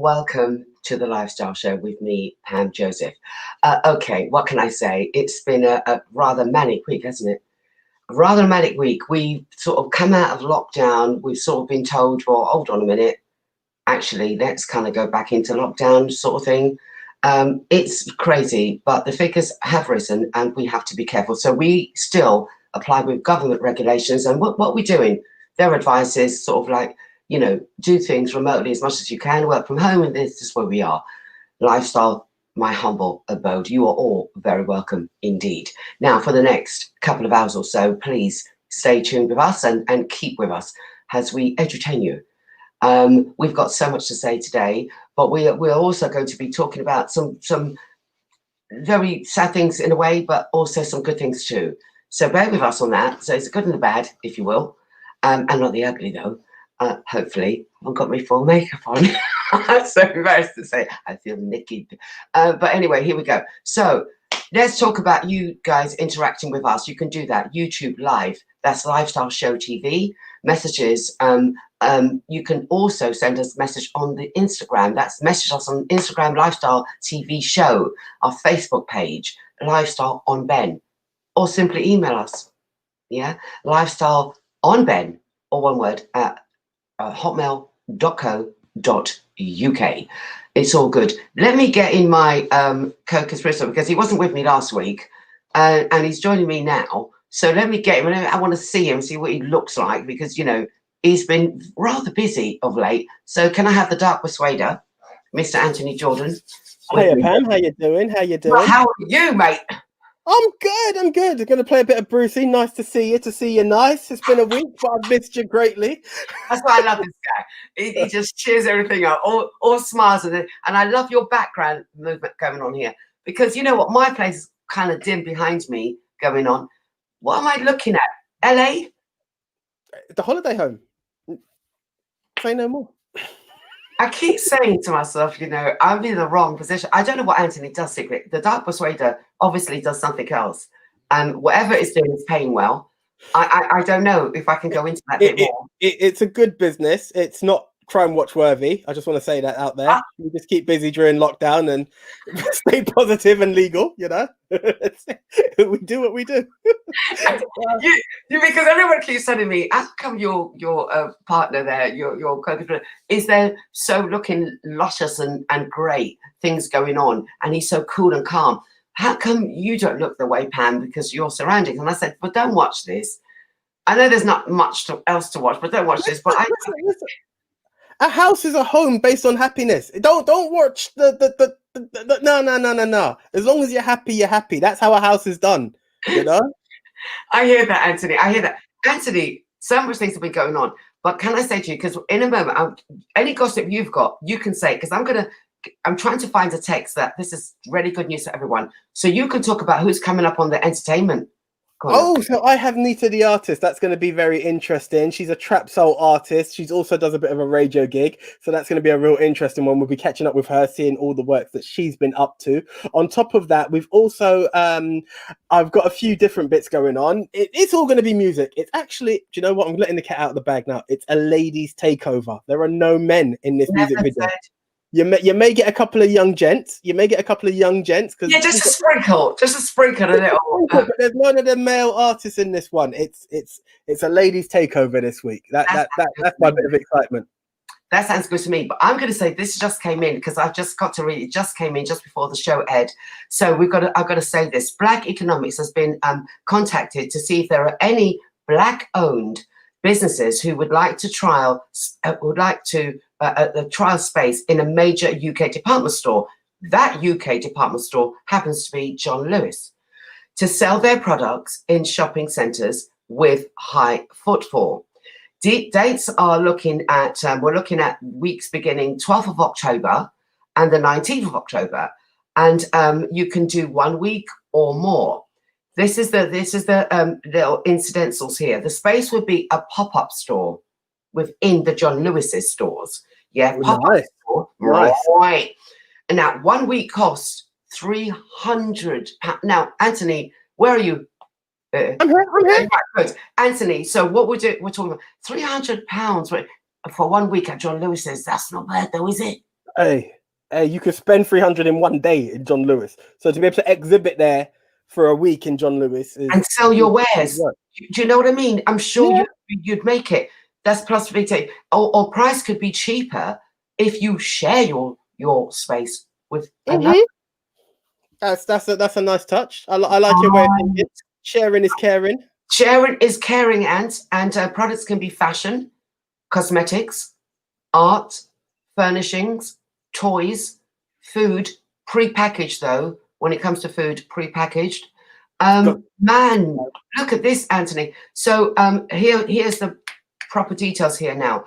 welcome to the Lifestyle Show with me, Pam Joseph. Okay, what can I say? It's been a rather manic week, hasn't it? A rather manic week. We've sort of come out of lockdown. We've sort of been told, well, hold on a minute. Actually, let's kind of go back into lockdown sort of thing. It's crazy, but the figures have risen and we have to be careful. So we still apply with government regulations. And what we're doing, their advice is sort of like, do things remotely as much as you can, work from home, and this is where we are. Lifestyle, my humble abode. You are all very welcome indeed. Now, for the next couple of hours or so, please stay tuned with us and keep with us as we entertain you. We've got so much to say today, but we're also going to be talking about some very sad things in a way, but also some good things too. So bear with us on that. So it's the good and the bad, if you will, and not the ugly though. Hopefully, I've got my full makeup on. I'm so embarrassed to say I feel naked. But anyway, here we go. So let's talk about you guys interacting with us. You can do that. YouTube Live. That's Lifestyle Show TV. Messages. You can also send us a message on the Instagram. That's message us on Instagram Lifestyle TV Show. Our Facebook page, Lifestyle on Ben. Or simply email us. Yeah. Lifestyle on Ben, or one word, at hotmail.co.uk. It's all good. Let me get in my co-espresso because he wasn't with me last week and he's joining me now. So let me get him. I want to see him, see what he looks like because, he's been rather busy of late. So can I have the Dark Persuader, Mr. Anthony Jordan? Hiya, Pam. How you doing? Well, how are you, mate? I'm good. I'm going to play a bit of Brucey. Nice to see you. Nice. It's been a week, but I've missed you greatly. That's why I love this guy. He just cheers everything up, all smiles. And I love your background movement going on here. Because you know what? My place is kind of dim behind me going on. What am I looking at? LA? The holiday home. Say no more. I keep saying to myself, I'm in the wrong position. I don't know what Anthony does secret. The Dark Persuader obviously does something else. And whatever it's doing is paying well. I don't know if I can go into that bit more. It's a good business. It's not crime watch worthy. I just want to say that out there. You just keep busy during lockdown and stay positive and legal, We do what we do. Because everyone keeps telling me, how come your partner there, your co-controller, is there so looking luscious and great things going on, and he's so cool and calm? How come you don't look the way, Pam, because your surroundings? And I said, but don't watch this. I know there's not much else to watch, but don't watch this. But listen. A house is a home based on happiness. Don't watch the no. As long as you're happy, you're happy. That's how a house is done. I hear that, Anthony. Anthony, so much things have been going on. But can I say to you, because in a moment, any gossip you've got, you can say, because I'm trying to find a text that this is really good news for everyone. So you can talk about who's coming up on the entertainment. So I have Nita the artist. That's going to be very interesting. She's a trap soul artist. She's also does a bit of a radio gig. So that's going to be a real interesting one. We'll be catching up with her, seeing all the work that she's been up to. On top of that, we've also, I've got a few different bits going on. It's all going to be music. It's actually, do you know what? I'm letting the cat out of the bag now. It's a ladies' takeover. There are no men in this music video. You may get a couple of young gents. Because just a sprinkle, a little. But there's none of the male artists in this one. It's a ladies' takeover this week. That's my bit of excitement. That sounds good to me. But I'm going to say this just came in because I've just got to read. It just came in just before the show aired. So I've got to say this. Black Economics has been contacted to see if there are any Black-owned businesses who would like to trial a trial space in a major UK department store. That UK department store happens to be John Lewis, to sell their products in shopping centres with high footfall. Dates are we're looking at weeks beginning 12th of October and the 19th of October, and you can do 1 week or more. This is the little incidentals here. The space would be a pop-up store within the John Lewis's stores. Yeah, pop-up store. Nice. Right. And now 1 week costs £300. Now, Anthony, where are you? I'm here. Good. Anthony, so what we're talking about £300 for 1 week at John Lewis's. That's not bad though, is it? Hey, you could spend 300 in one day in John Lewis. So to be able to exhibit there for a week in John Lewis and sell your wares. work. Do you know what I mean? I'm sure Yeah. you'd make it. That's plus VAT. Or price could be cheaper if you share your space with another. That's a nice touch. I like your way of thinking. Sharing is caring. Sharing is caring, and products can be fashion, cosmetics, art, furnishings, toys, food, pre-packaged though. When it comes to food, pre-packaged. Man, look at this, Anthony. So here's the proper details here now.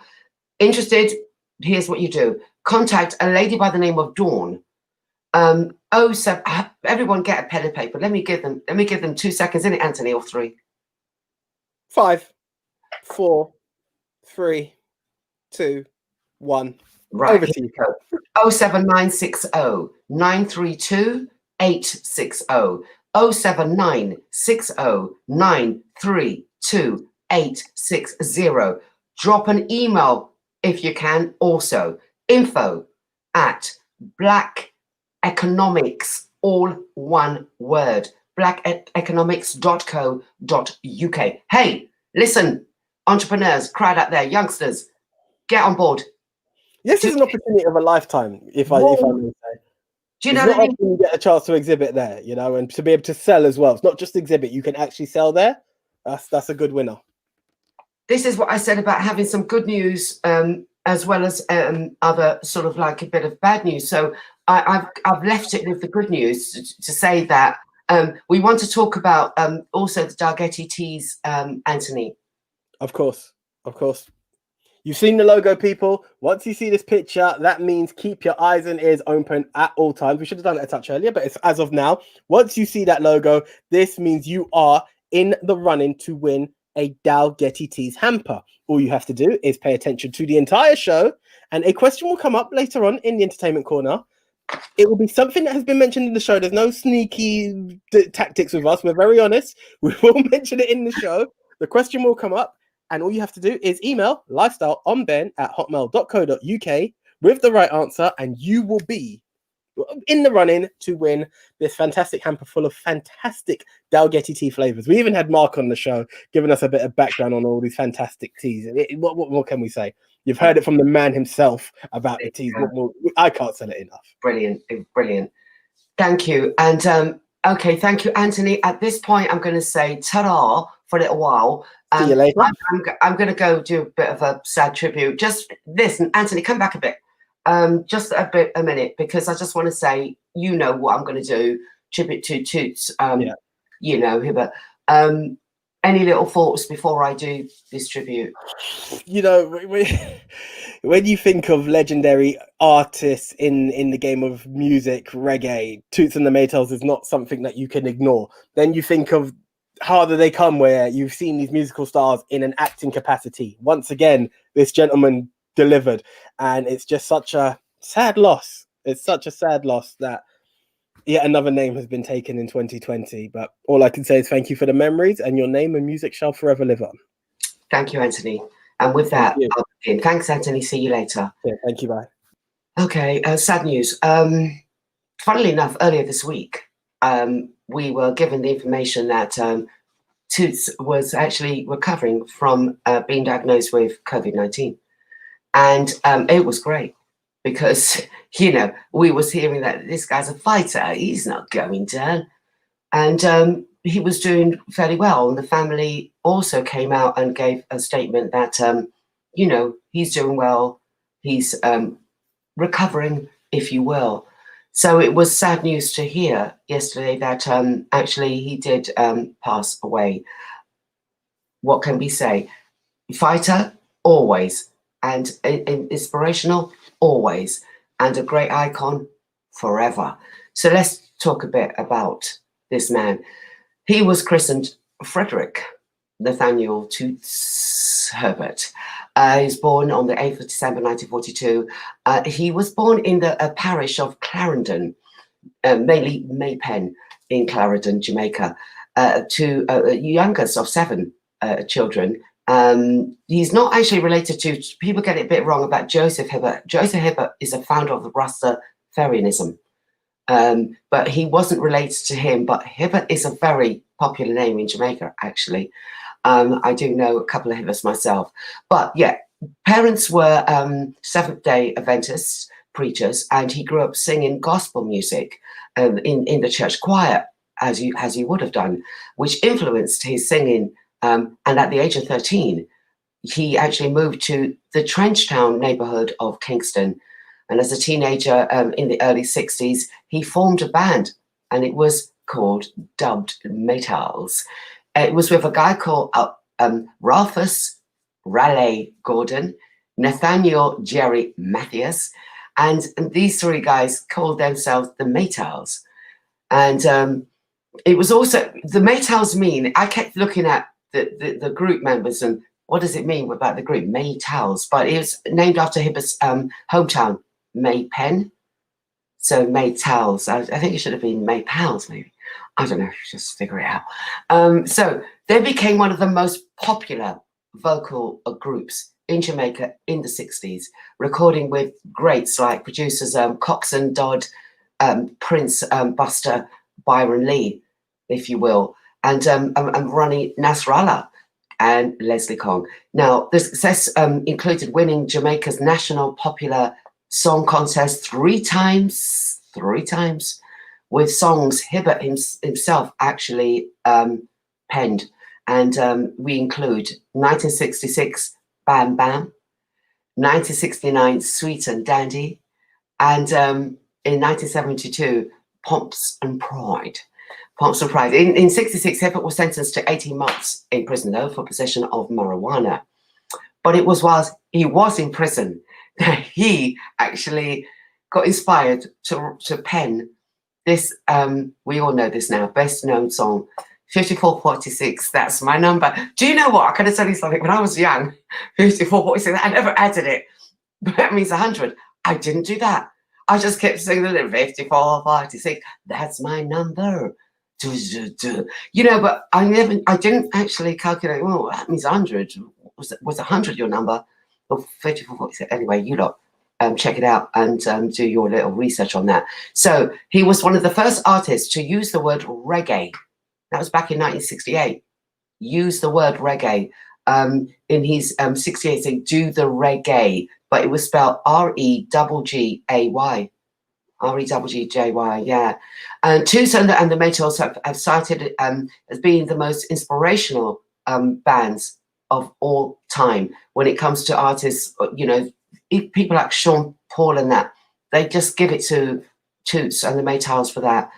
Interested? Here's what you do. Contact a lady by the name of Dawn. Everyone get a pen and paper. Let me give them 2 seconds, in it, Anthony, or 3. 5, 4, 3, 2, 1. Right. Over to you. 07960 932 860. 07960 932 860. Drop an email if you can. Also, info@Black Economics, all one word, blackeconomics.co.uk. Hey, listen, entrepreneurs, crowd out there, youngsters, get on board. This is an opportunity of a lifetime, if I may say. Do you know it's what I not mean? often you get a chance to exhibit there, and to be able to sell as well. It's not just exhibit; you can actually sell there. That's a good winner. This is what I said about having some good news, as well as other sort of like a bit of bad news. So I've left it with the good news to say that we want to talk about also the Dalgety teas, Anthony. Of course. You've seen the logo, people. Once you see this picture, that means keep your eyes and ears open at all times. We should have done it a touch earlier, but it's as of now. Once you see that logo, this means you are in the running to win a Dalgety Teas hamper. All you have to do is pay attention to the entire show, and a question will come up later on in the entertainment corner. It will be something that has been mentioned in the show. There's no sneaky tactics with us. We're very honest. We will mention it in the show. The question will come up, and all you have to do is email lifestyleonben@hotmail.co.uk with the right answer, and you will be in the running to win this fantastic hamper full of fantastic Dalgety tea flavors. We even had Mark on the show giving us a bit of background on all these fantastic teas. What can we say? You've heard it from the man himself about the teas. I can't sell it enough. Brilliant. Thank you. And okay, thank you, Anthony. At this point, I'm going to say ta-da for a little while. See you later. I'm going to go do a bit of a sad tribute. Just listen, Anthony, come back a bit. Just a minute, because I just want to say, you know what I'm going to do. Tribute to Toots. Hibbert. Any little thoughts before I do this tribute? When you think of legendary artists in the game of music, reggae, Toots and the Maytals is not something that you can ignore. Then you think of Harder They Come, where you've seen these musical stars in an acting capacity. Once again, this gentleman delivered, and it's just such a sad loss. It's such a sad loss that yet another name has been taken in 2020. But all I can say is thank you for the memories, and your name and music shall forever live on. Thank you, Anthony. And with that, I'll begin. Thanks, Anthony. See you later. Yeah, thank you. Bye. Okay, sad news. Funnily enough, earlier this week, we were given the information that Toots was actually recovering from being diagnosed with COVID-19. And it was great because, we was hearing that this guy's a fighter. He's not going down. And he was doing fairly well. And the family also came out and gave a statement that, he's doing well. He's recovering, if you will. So it was sad news to hear yesterday that actually he did pass away. What can we say? Fighter, always. And inspirational, always. And a great icon, forever. So let's talk a bit about this man. He was christened Frederick Nathaniel Toots Herbert. He was born on the 8th of December 1942. He was born in the parish of Clarendon, mainly Maypen in Clarendon, Jamaica, to the youngest of 7 children. He's not actually related to, people get it a bit wrong about Joseph Hibbert. Joseph Hibbert is a founder of the Rastafarianism, but he wasn't related to him. But Hibbert is a very popular name in Jamaica, actually. I do know a couple of Hibberts myself. But yeah, parents were Seventh-day Adventists, preachers, and he grew up singing gospel music in the church choir, as he would have done, which influenced his singing. And at the age of 13, he actually moved to the Trenchtown neighborhood of Kingston. And as a teenager in the early 60s, he formed a band, and it was called Dubbed Maytals. It was with a guy called Ralphus Raleigh Gordon, Nathaniel Jerry Mathias, and these three guys called themselves the Maytals. And it was also, the Maytals mean, I kept looking at the group members and what does it mean about the group, Maytals? But it was named after Hibbert's hometown, Maypen. So Maytals, I think it should have been Maypals maybe. I don't know, just figure it out. So they became one of the most popular vocal groups in Jamaica in the 60s, recording with greats like producers Coxsone Dodd, Prince Buster, Byron Lee, if you will, and Ronnie Nasrallah and Leslie Kong. Now, the success included winning Jamaica's National Popular Song Contest three times, with songs Hibbert himself actually penned. And we include 1966, Bam Bam, 1969, Sweet and Dandy, and in 1972, Pomps and Pride. Pomps and Pride. In 66, Hibbert was sentenced to 18 months in prison, though, for possession of marijuana. But it was whilst he was in prison that he actually got inspired to pen this, we all know this now, best known song, 5446, that's my number. Do you know what? I can tell you something. When I was young, 5446, I never added it. But that means 100. I didn't do that. I just kept singing the little 5446, that's my number. You know, but I didn't actually calculate, well, that means 100. Was 100 your number? Well, 5446. Anyway, you lot check it out and do your little research on that. So he was one of the first artists to use the word reggae. That was back in 1968. Use the word reggae. In his 68, saying do the reggae, but it was spelled R-E-G-G-A-Y. R-E-G-G-J-Y, yeah. And Toots and the Maytals have cited it as being the most inspirational bands of all time when it comes to artists, you know, people like Sean Paul and that. They just give it to Toots and the Maytals for that.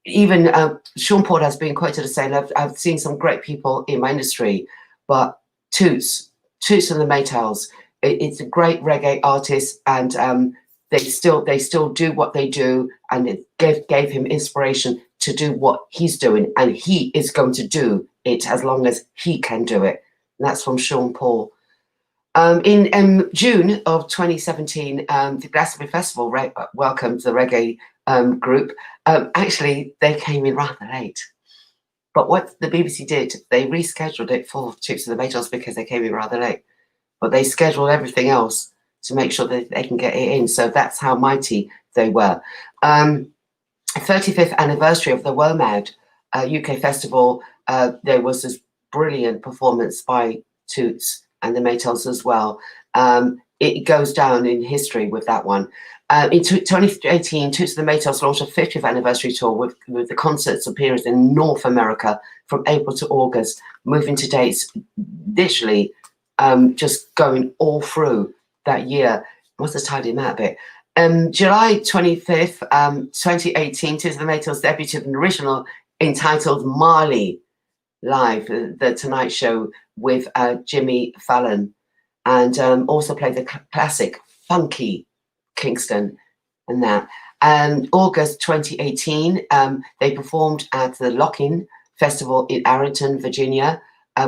Even Sean Paul has been quoted as saying, I've seen some great people in my industry, but Toots and the Maytals, it's a great reggae artist, and they still do what they do, and it gave him inspiration to do what he's doing, and he is going to do it as long as he can do it. And that's from Sean Paul. In June of 2017, the Glastonbury Festival welcomed the reggae group. Actually, they came in rather late. But what the BBC did, they rescheduled it for Toots and the Maytals because they came in rather late. But they scheduled everything else to make sure that they can get it in. So that's how mighty they were. 35th anniversary of the WOMAD UK Festival, there was this brilliant performance by Toots and the Maytals as well. It goes down in history with that one. In 2018, Toots and the Maytals launched a 50th anniversary tour with the concerts appearance in North America from April to August, moving to dates literally just going all through that year. Must have tidied him out a bit. July 25th, 2018, Toots and the Maytals debuted an original entitled Marley Live, the Tonight Show with Jimmy Fallon, and also played the classic Funky Kingston and that. And August 2018, they performed at the Lock-In Festival in Arlington, Virginia,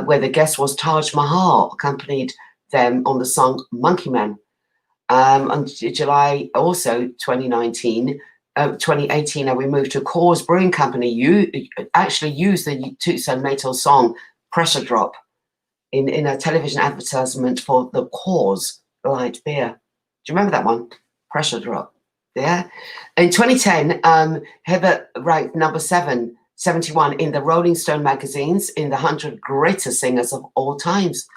where the guest was Taj Mahal, accompanied them on the song Monkey Man. On July also 2018, and we moved to Coors Brewing Company. You actually used the Toots and Maytals song Pressure Drop in a television advertisement for the Cause light beer. Do you remember that one? Pressure Drop. Yeah. In 2010, Hibbert ranked number 71 in the Rolling Stone magazines in the 100 greatest singers of all times.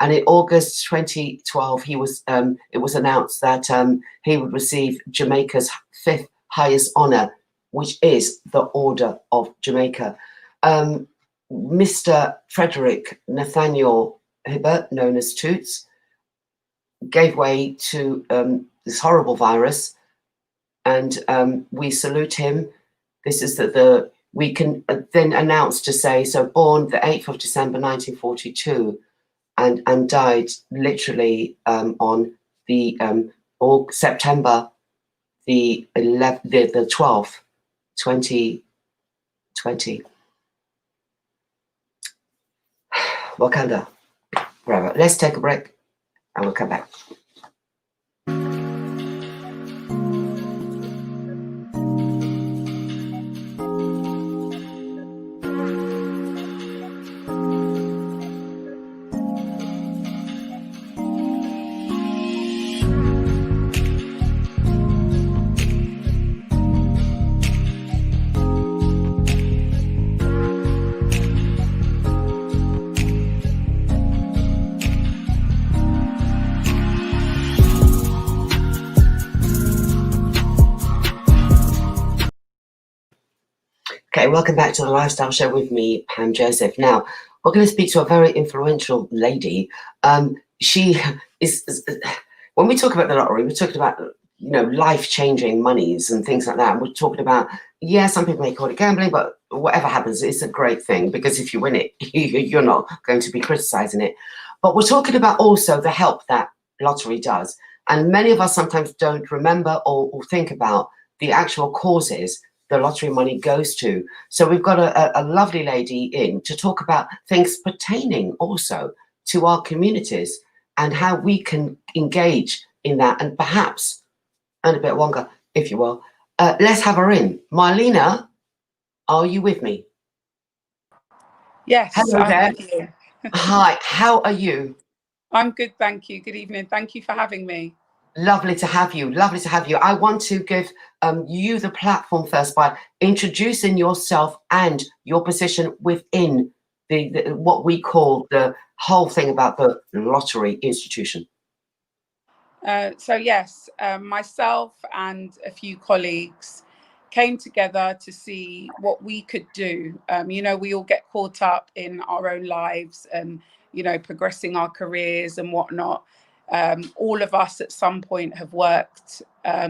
And in August 2012, it was announced that he would receive Jamaica's 5th highest honor, which is the Order of Jamaica. Mr. Frederick Nathaniel Hibbert, known as Toots, gave way to this horrible virus, and we salute him. This is we can then announce to say, so born the 8th of December 1942, and died literally on the September the 12th, 2020. Wakanda forever. Let's take a break and we'll come back. Okay, welcome back to the Lifestyle Show with me, Pam Joseph. Now, we're going to speak to a very influential lady. She is, when we talk about the lottery, we're talking about, life-changing monies and things like that. And we're talking about, some people may call it gambling, but whatever happens, it's a great thing, because if you win it, you're not going to be criticizing it. But we're talking about also the help that lottery does. And many of us sometimes don't remember or think about the actual causes the lottery money goes to. So we've got a lovely lady in to talk about things pertaining also to our communities and how we can engage in that, and perhaps earn a bit longer, if you will. Let's have her in. Marlena, are you with me? Yes, hello there. I'm with you. Hi, how are you? I'm good, thank you. Good evening. Thank you for having me. Lovely to have you. Lovely to have you. I want to give you the platform first by introducing yourself and your position within the what we call the whole thing about the lottery institution. So yes, myself and a few colleagues came together to see what we could do. We all get caught up in our own lives and, progressing our careers and whatnot. All of us at some point have worked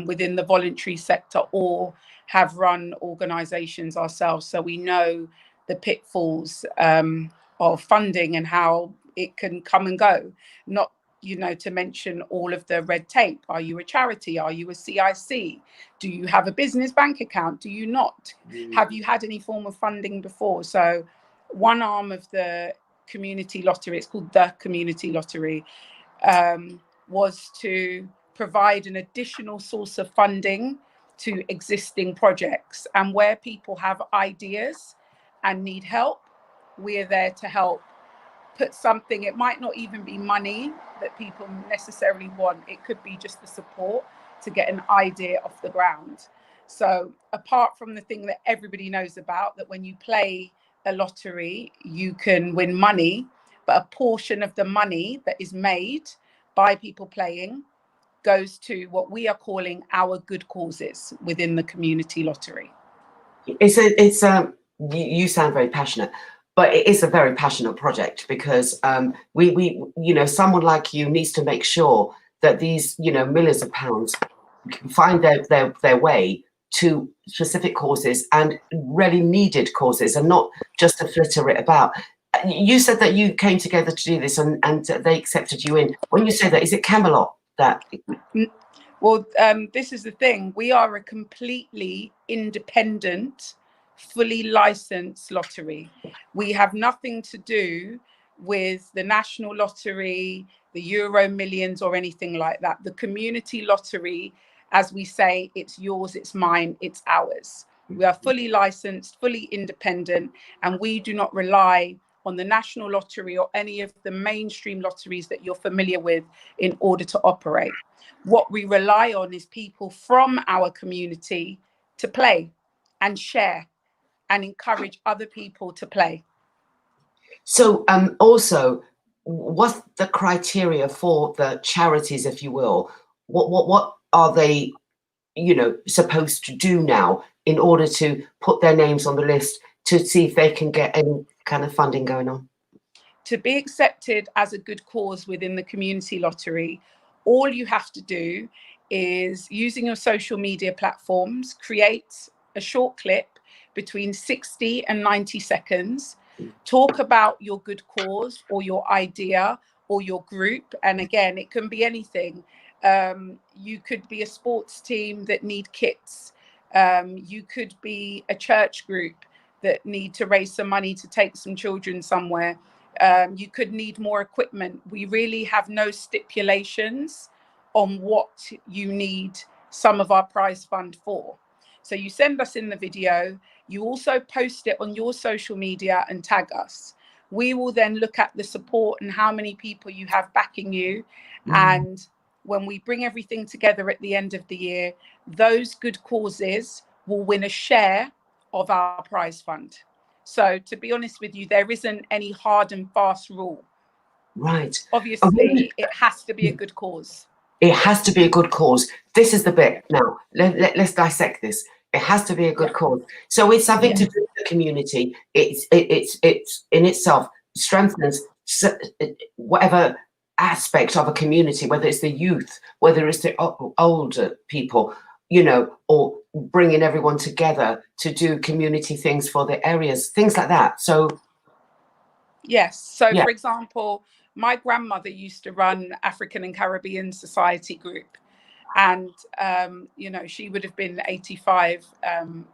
within the voluntary sector or have run organizations ourselves. So we know the pitfalls of funding and how it can come and go. Not, to mention all of the red tape. Are you a charity? Are you a CIC? Do you have a business bank account? Do you not? Have you had any form of funding before? So one arm of the community lottery, it's called the Community Lottery, was to provide an additional source of funding to existing projects. And where people have ideas and need help, we're there to help put something. It might not even be money that people necessarily want. It could be just the support to get an idea off the ground. So apart from the thing that everybody knows about, that when you play a lottery, you can win money, but a portion of the money that is made by people playing goes to what we are calling our good causes within the community lottery. You sound very passionate, but it is a very passionate project, because we someone like you needs to make sure that these millions of pounds find their way to specific causes and really needed causes, and not just to flitter it about. You said that you came together to do this, and they accepted you in. When you say that, is it Camelot that? Well, this is the thing. We are a completely independent, fully licensed lottery. We have nothing to do with the National Lottery, the Euro Millions, or anything like that. The Community Lottery, as we say, it's yours, it's mine, it's ours. We are fully licensed, fully independent, and we do not rely on the National Lottery or any of the mainstream lotteries that you're familiar with in order to operate. What we rely on is people from our community to play and share and encourage other people to play. So also, what's the criteria for the charities, if you will? What are they, you know, supposed to do now in order to put their names on the list to see if they can get any kind of funding going on? To be accepted as a good cause within the community lottery, all you have to do is, using your social media platforms, create a short clip between 60 and 90 seconds, talk about your good cause or your idea or your group. And again, it can be anything. You could be a sports team that need kits. You could be a church group that need to raise some money to take some children somewhere. You could need more equipment. We really have no stipulations on what you need some of our prize fund for. So you send us in the video, you also post it on your social media and tag us. We will then look at the support and how many people you have backing you. And when we bring everything together at the end of the year, those good causes will win a share of our prize fund. So to be honest with you, there isn't any hard and fast rule. Right. Obviously, it has to be a good cause. It has to be a good cause. This is the bit. Now, let's dissect this. It has to be a good cause. So it's something to do with the community. It's in itself strengthens whatever aspect of a community, whether it's the youth, whether it's the older people, you know, or bringing everyone together to do community things for the areas, things like that. So yes. So for example, my grandmother used to run African and Caribbean Society Group, and you know, she would have been 85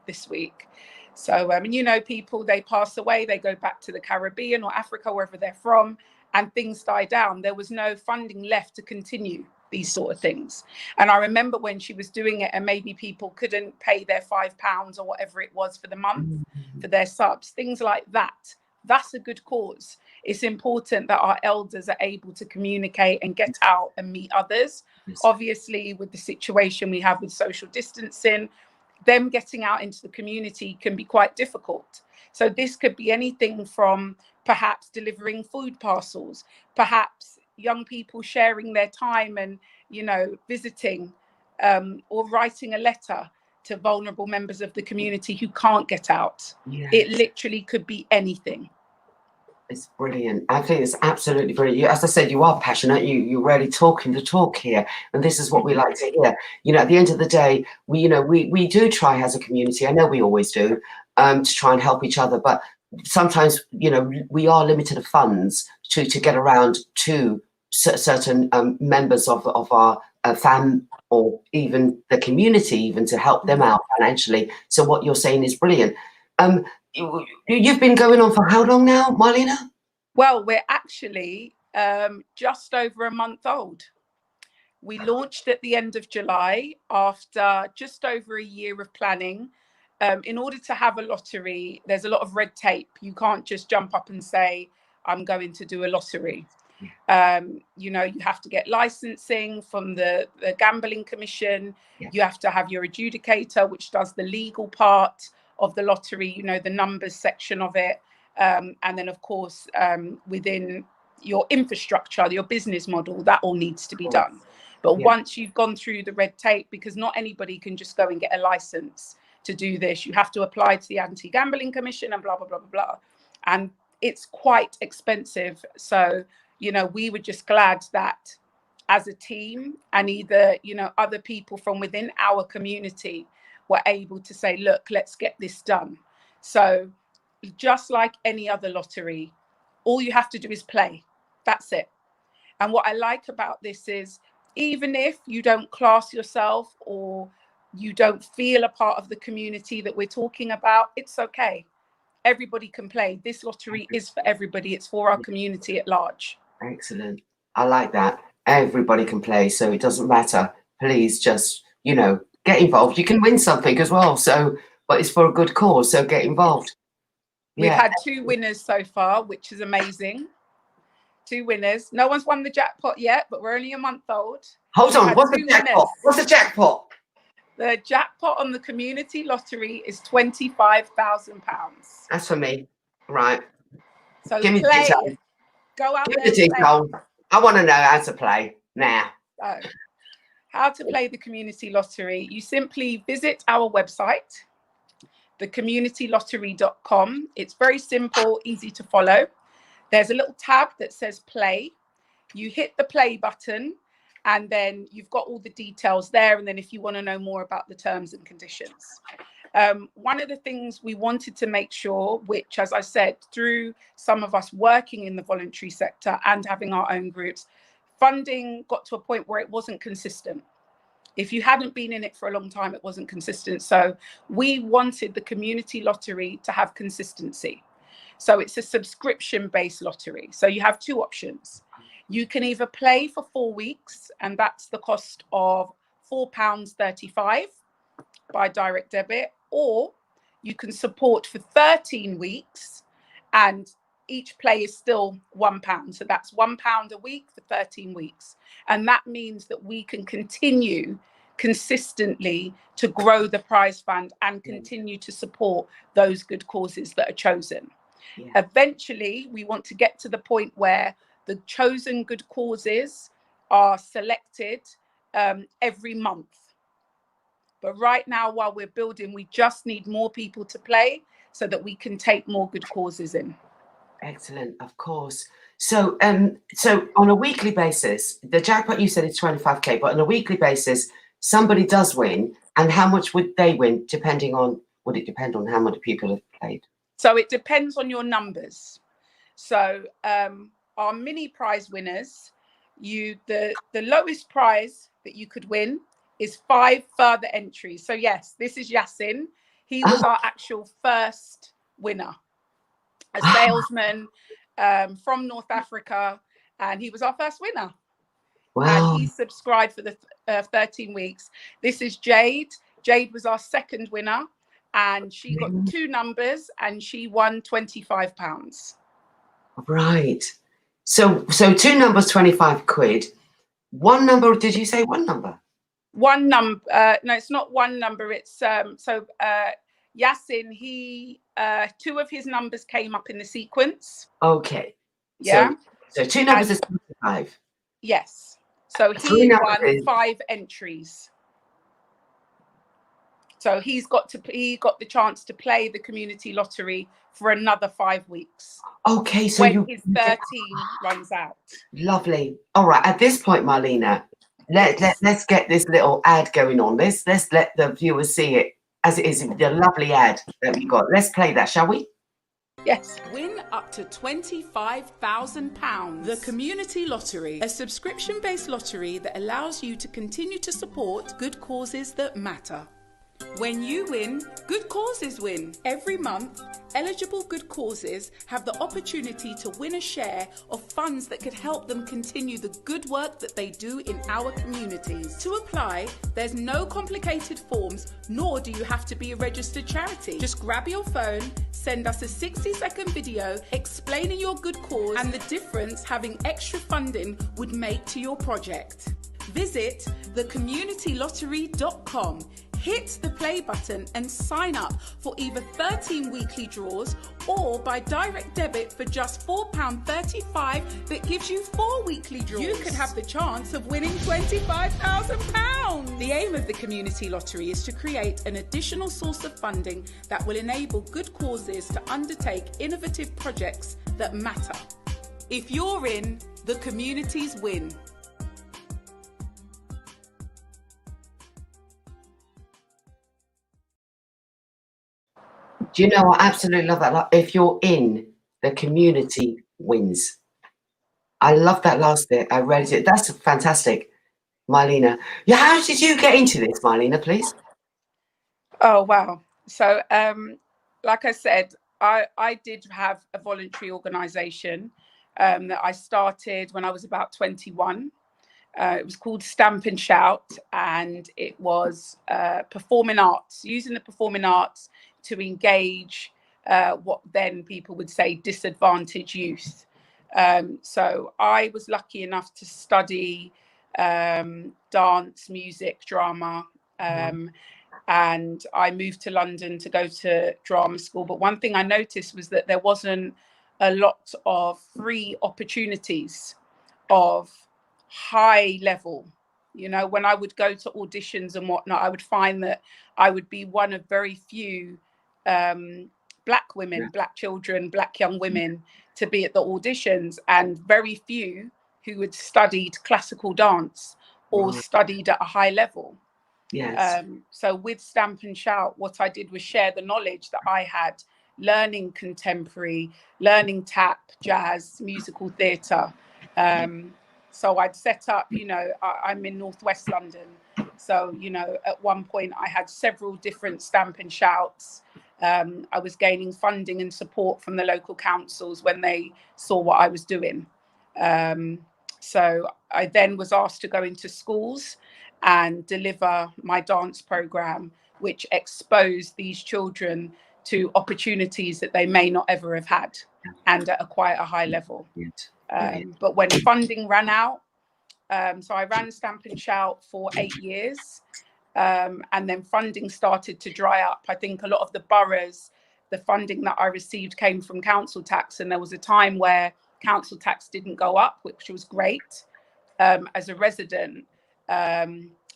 this week. So you know, people, they pass away, they go back to the Caribbean or Africa, wherever they're from, and things die down. There was no funding left to continue these sort of things. And I remember when she was doing it, and maybe people couldn't pay their £5 or whatever it was for the month for their subs, things like that. That's a good cause. It's important that our elders are able to communicate and get out and meet others. Yes. Obviously, with the situation we have with social distancing, them getting out into the community can be quite difficult. So this could be anything from perhaps delivering food parcels, perhaps young people sharing their time and, you know, visiting or writing a letter to vulnerable members of the community who can't get out. Yes. It literally could be anything. It's brilliant. I think it's absolutely brilliant. As I said, you are passionate. You're really talking the talk here, and this is what we like to hear. You know, at the end of the day, we do try as a community. I know we always do, to try and help each other, but sometimes, you know, we are limited of funds to get around to certain members of our fam or even the community, even to help them out financially. So what you're saying is brilliant. You've been going on for how long now, Marlena? Well, we're actually just over a month old. We launched at the end of July after just over a year of planning. In order to have a lottery, there's a lot of red tape. You can't just jump up and say, I'm going to do a lottery. You know, you have to get licensing from the Gambling Commission. Yeah. You have to have your adjudicator, which does the legal part of the lottery, you know, the numbers section of it. And then, of course, within your infrastructure, your business model, that all needs to be done. But once you've gone through the red tape, because not anybody can just go and get a license to do this, you have to apply to the Anti-Gambling Commission and blah, blah, blah, blah, blah. And it's quite expensive. So, you know, we were just glad that as a team and either, you know, other people from within our community were able to say, look, let's get this done. So just like any other lottery, all you have to do is play. That's it. And what I like about this is, even if you don't class yourself or you don't feel a part of the community that we're talking about, it's okay. Everybody can play. This lottery is for everybody. It's for our community at large. Excellent. I like that. Everybody can play, so it doesn't matter. Please just, you know, get involved. You can win something as well. So, but it's for a good cause, so get involved. We've Yeah. had 2 winners so far, which is amazing. 2 winners. No one's won the jackpot yet, but we're only a month old. Hold on. had What's the 2 jackpot? winners. What's the jackpot? The jackpot on the community lottery is £25,000. That's for me. Right. So Give me the play. details. Go out Give there me the and play. details. I want to know how to play now. So, how to play the community lottery. You simply visit our website, thecommunitylottery.com. It's very simple, easy to follow. There's a little tab that says play. You hit the play button, and then you've got all the details there. And then if you want to know more about the terms and conditions. One of the things we wanted to make sure, which, as I said, through some of us working in the voluntary sector and having our own groups, funding got to a point where it wasn't consistent. If you hadn't been in it for a long time, it wasn't consistent. So we wanted the community lottery to have consistency. So it's a subscription-based lottery. So you have 2 options. You can either play for 4 weeks, and that's the cost of £4.35 by direct debit, or you can support for 13 weeks, and each play is still £1. So that's £1 a week for 13 weeks. And that means that we can continue consistently to grow the prize fund and continue to support those good causes that are chosen. Yeah. Eventually, we want to get to the point where the chosen good causes are selected every month. But right now, while we're building, we just need more people to play so that we can take more good causes in. Excellent, of course. So, so on a weekly basis, the jackpot you said is 25k, but on a weekly basis, somebody does win, and how much would they win? Depending on, would it depend on how many people have played? So it depends on your numbers. So our mini prize winners, the lowest prize that you could win is 5 further entries. So yes, this is Yasin. He was our actual first winner, a salesman from North Africa, and he was our first winner. Wow. And he subscribed for the 13 weeks. This is Jade. Jade was our second winner, and she got 2 numbers, and she won £25. Right. So 2 numbers, 25 quid. 1 number, did you say 1 number? 1 number. No, it's not 1 number. It's Yasin, he 2 of his numbers came up in the sequence. Okay. Yeah. So 2 numbers is 25. Yes. So he won 5 entries. So he got the chance to play the community lottery for another 5 weeks. Okay, so when his 13 runs out. Lovely. All right. At this point, Marlena, let's get this little ad going on. Let's let the viewers see it as it is, the lovely ad that we got. Let's play that, shall we? Yes. Win up to £25,000. The Community Lottery, a subscription-based lottery that allows you to continue to support good causes that matter. When you win, good causes win. Every month, eligible good causes have the opportunity to win a share of funds that could help them continue the good work that they do in our communities. To apply, there's no complicated forms, nor do you have to be a registered charity. Just grab your phone, send us a 60-second video explaining your good cause and the difference having extra funding would make to your project. Visit thecommunitylottery.com. Hit the play button and sign up for either 13 weekly draws or by direct debit for just £4.35 that gives you 4 weekly draws. You could have the chance of winning £25,000. The aim of the Community Lottery is to create an additional source of funding that will enable good causes to undertake innovative projects that matter. If you're in, the communities win. Do you know, I absolutely love that. Like, if you're in, the community wins. I love that last bit. I read it. That's fantastic, Marlena. Yeah, how did you get into this, Marlena, please? Oh, wow. So, like I said, I did have a voluntary organisation that I started when I was about 21. It was called Stamp and Shout, and it was performing arts, using the performing arts to engage what then people would say disadvantaged youth. So I was lucky enough to study dance, music, drama, and I moved to London to go to drama school. But one thing I noticed was that there wasn't a lot of free opportunities of high level. You know, when I would go to auditions and whatnot, I would find that I would be one of very few Black women, Black children, Black young women to be at the auditions, and very few who had studied classical dance or studied at a high level. Yes. So with Stamp and Shout, what I did was share the knowledge that I had, learning contemporary, learning tap, jazz, musical theatre. So I'd set up, you know, I'm in Northwest London. So, you know, at one point I had several different Stamp and Shouts. I was gaining funding and support from the local councils when they saw what I was doing. So I then was asked to go into schools and deliver my dance program, which exposed these children to opportunities that they may not ever have had, and at quite a high level. But when funding ran out, so I ran Stamp and Shout for 8 years, and then funding started to dry up. I think a lot of the boroughs, the funding that I received came from council tax, and there was a time where council tax didn't go up, which was great as a resident.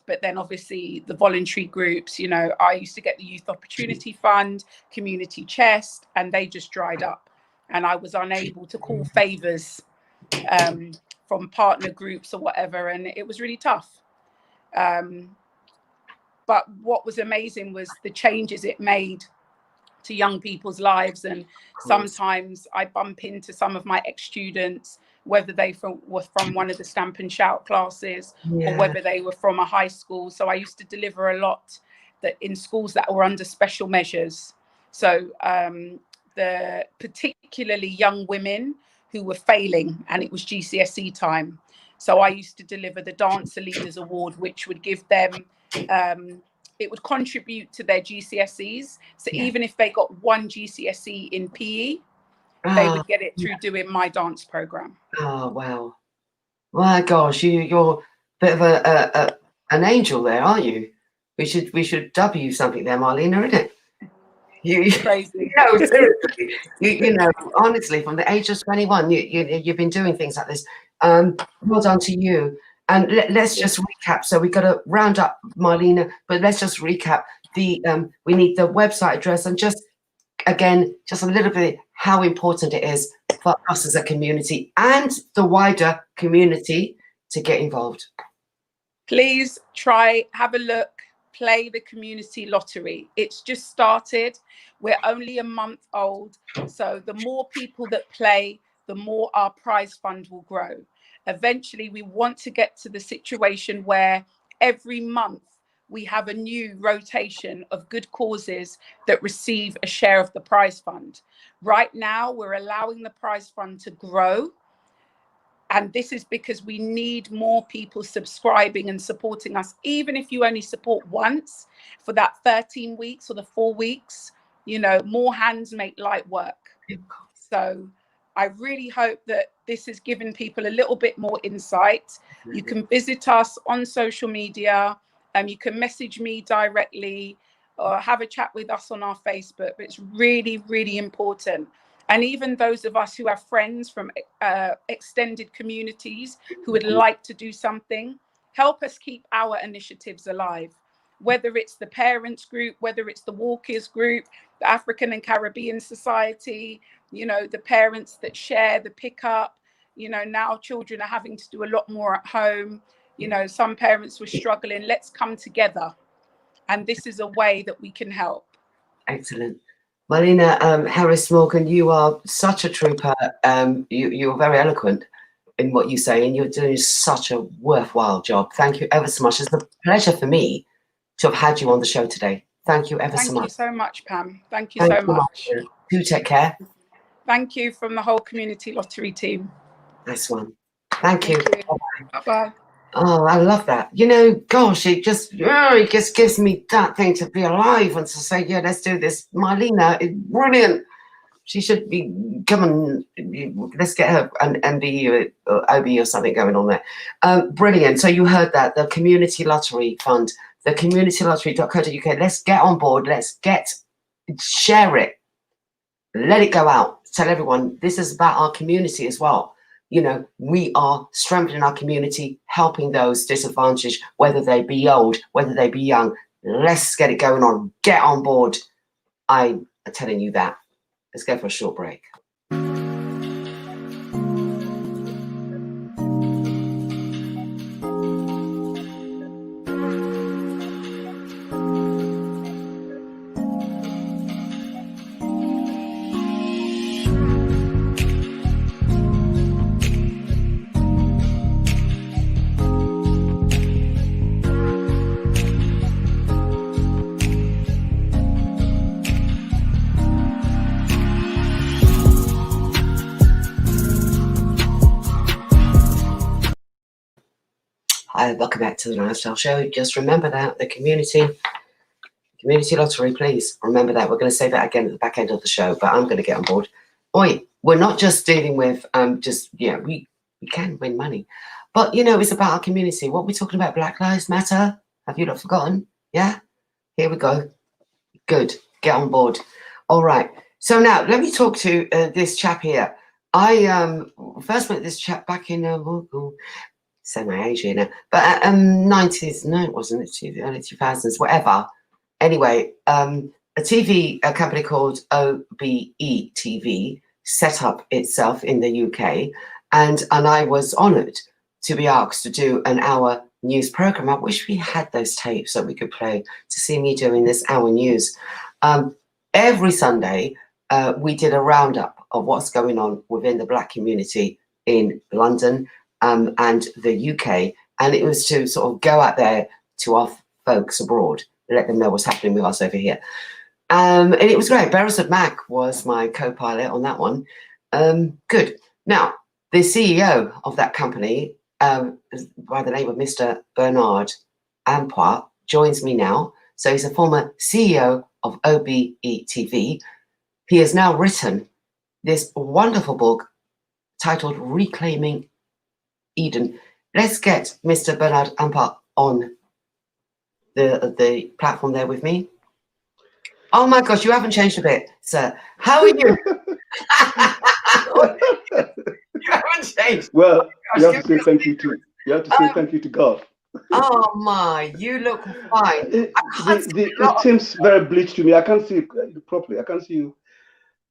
But then obviously the voluntary groups, you know, I used to get the Youth Opportunity Fund, Community Chest, and they just dried up. And I was unable to call favours from partner groups or whatever. And it was really tough. But what was amazing was the changes it made to young people's lives. And sometimes I bump into some of my ex-students, whether they were from one of the Stamp and Shout classes or whether they were from a high school. So I used to deliver a lot that in schools that were under special measures. So the particularly young women who were failing, and it was GCSE time. So I used to deliver the Dancer Leaders Award, which would give them, it would contribute to their GCSEs. So even if they got one GCSE in PE, they would get it through doing my dance program. Oh, wow. My gosh, you're a bit of an angel there, aren't you? We should dub you something there, Marlena, isn't it? Crazy. No, seriously. You know, honestly, from the age of 21, you've been doing things like this. Well done to you. And let's just recap. So we've got to round up, Marlena, but let's just recap. We need the website address and just, again, just a little bit how important it is for us as a community and the wider community to get involved. Please have a look, play the community lottery. It's just started. We're only a month old. So the more people that play, the more our prize fund will grow. Eventually, we want to get to the situation where every month we have a new rotation of good causes that receive a share of the prize fund. Right now, we're allowing the prize fund to grow. And this is because we need more people subscribing and supporting us. Even if you only support once for that 13 weeks or the 4 weeks, you know, more hands make light work. So I really hope that this has given people a little bit more insight. You can visit us on social media. You can message me directly or have a chat with us on our Facebook. But it's really, really important. And even those of us who have friends from extended communities who would like to do something, help us keep our initiatives alive. Whether it's the parents group, whether it's the Walkers group, the African and Caribbean Society, you know, the parents that share the pickup, you know, now children are having to do a lot more at home. You know, some parents were struggling. Let's come together. And this is a way that we can help. Excellent. Marlena Harris-Morgan, you are such a trooper. You're very eloquent in what you say, and you're doing such a worthwhile job. Thank you ever so much. It's a pleasure for me to have had you on the show today. Thank you ever so much. Thank you so much, Pam. Thank you so much. Do take care. Thank you from the whole Community Lottery team. Nice one. Thank you. Bye-bye. Oh, I love that. You know, gosh, it just gives me that thing to be alive and to say, yeah, let's do this. Marlena is brilliant. She should be, come on, let's get her an MBE or OBE or something going on there. Brilliant. So you heard that, the Community Lottery Fund, the communitylottery.co.uk. Let's get on board. Share it. Let it go out. Tell everyone this is about our community as well. You know, we are strengthening our community, helping those disadvantaged, whether they be old, whether they be young. Let's get it going on. Get on board. I'm telling you that. Let's go for a short break. Hi, welcome back to the Lifestyle Show. Just remember that the community lottery, please remember that. We're going to say that again at the back end of the show, but I'm going to get on board. Oi, we're not just dealing with we can win money, but you know, it's about our community. What we're talking about, Black Lives Matter. Have you not forgotten? Yeah, here we go. Good, get on board. All right. So now let me talk to this chap here. I first met this chap back in say my age here now, but 90s, no, it wasn't, it's the early 2000s, whatever. Anyway, a company called OBE TV set up itself in the UK, and I was honoured to be asked to do an hour news programme. I wish we had those tapes that we could play to see me doing this hour news. Every Sunday, we did a roundup of what's going on within the Black community in London, and the UK, and it was to sort of go out there to our folks abroad, let them know what's happening with us over here. And it was great. Beresford Mac was my co-pilot on that one. Good. Now, the CEO of that company, by the name of Mr. Bernard Ampois, joins me now. So he's a former CEO of OBE TV. He has now written this wonderful book titled Reclaiming Eden. Let's get Mr. Bernard Ampois on the platform there with me. Oh my gosh, you haven't changed a bit, sir. How are you? You haven't changed. Well, Oh you have to say thank you to thank you to God. Oh my, you look fine. It seems very bleached to me. I can't see it properly. I can't see you.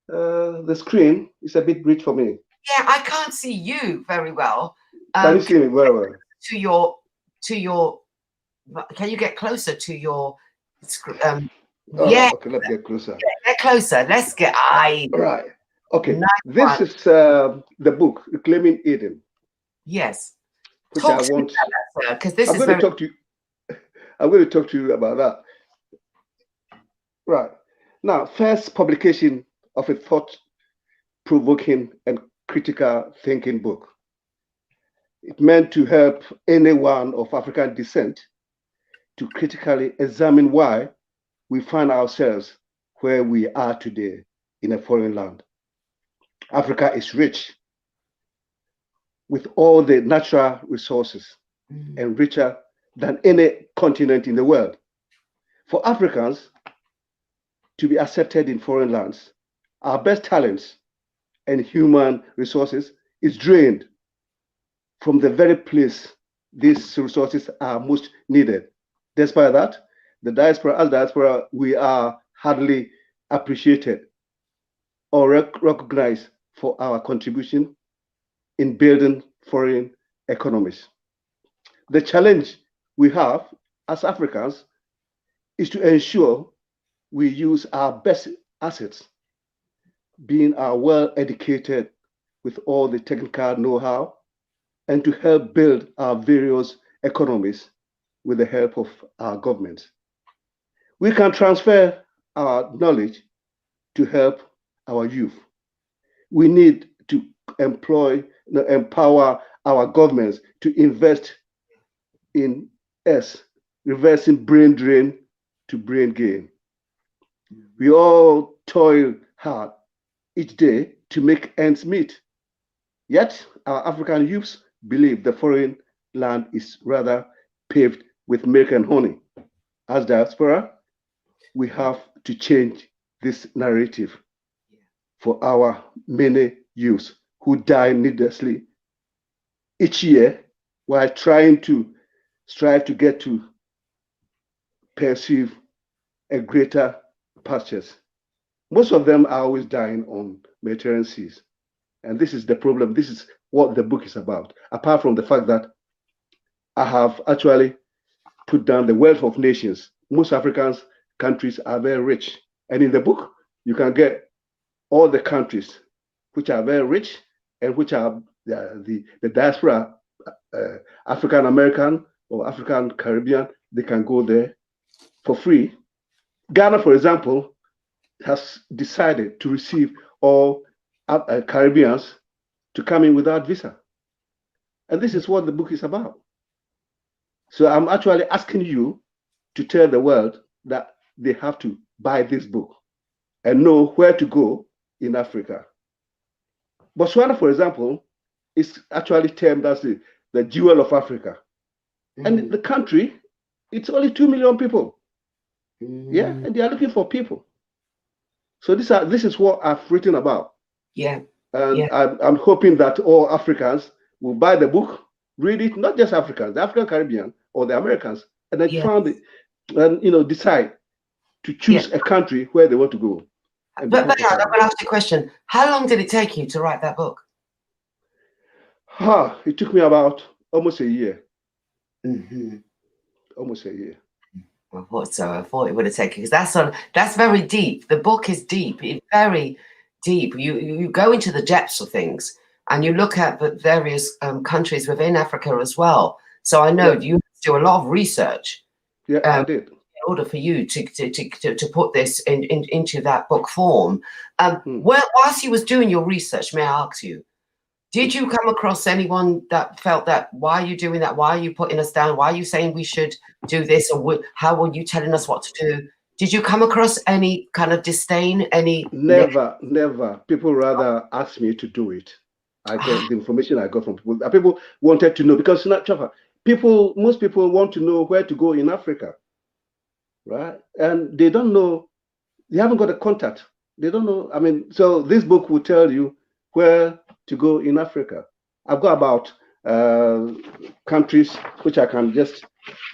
The screen is a bit bleached for me. Yeah, I can't see you very well. Can you see me very well? To your. Can you get closer to your? Yeah. Okay, let's get closer. Get closer. Let's get. Right. Okay. Nice this is the book, Reclaiming Eden. Yes. Which I want. Because this I'm is going to talk to you. I'm going to talk to you about that. Right. Now, first publication of a thought-provoking and critical thinking book. It meant to help anyone of African descent to critically examine why we find ourselves where we are today in a foreign land. Africa is rich with all the natural resources and richer than any continent in the world. For Africans to be accepted in foreign lands, our best talents and human resources is drained from the very place these resources are most needed. Despite that, the diaspora, we are hardly appreciated or recognized for our contribution in building foreign economies. The challenge we have as Africans is to ensure we use our best assets, being our well-educated with all the technical know-how, and to help build our various economies with the help of our governments. We can transfer our knowledge to help our youth. We need to empower our governments to invest in us, reversing brain drain to brain gain. We all toil hard each day to make ends meet. Yet, our African youths believe the foreign land is rather paved with milk and honey. As diaspora, we have to change this narrative for our many youths who die needlessly each year while trying to strive to get to perceive a greater pastures. Most of them are always dying on Mediterranean seas. And this is the problem. This is what the book is about. Apart from the fact that I have actually put down the wealth of nations. Most African countries are very rich. And in the book, you can get all the countries which are very rich and which are the diaspora, African American or African Caribbean, they can go there for free. Ghana, for example, has decided to receive all Caribbeans to come in without visa. And this is what the book is about. So I'm actually asking you to tell the world that they have to buy this book and know where to go in Africa. Botswana, for example, is actually termed as the jewel of Africa. And the country, it's only 2 million people. Yeah, and they are looking for people. So this is what I've written about. Yeah. And I'm hoping that all Africans will buy the book, read it, not just Africans, the African Caribbean or the Americans, and then found it, and decide to choose a country where they want to go. But I'm going to ask you a question. How long did it take you to write that book? It took me about almost a year. Mm-hmm. Almost a year. I thought so. I thought it would have taken, because that's very deep. The book is deep. It's very deep. You go into the depths of things, and you look at the various countries within Africa as well. So I know you do a lot of research. Yeah, I did. In order for you to put this into that book form. Whilst you was doing your research, may I ask you, did you come across anyone that felt that, why are you doing that? Why are you putting us down? Why are you saying we should do this? Or how are you telling us what to do? Did you come across any kind of disdain? Never. People rather ask me to do it. I get the information I got from people. People wanted to know, because most people want to know where to go in Africa, right? And they don't know, they haven't got a contact. They don't know. I mean, so this book will tell you where to go in Africa. I've got about countries which I can just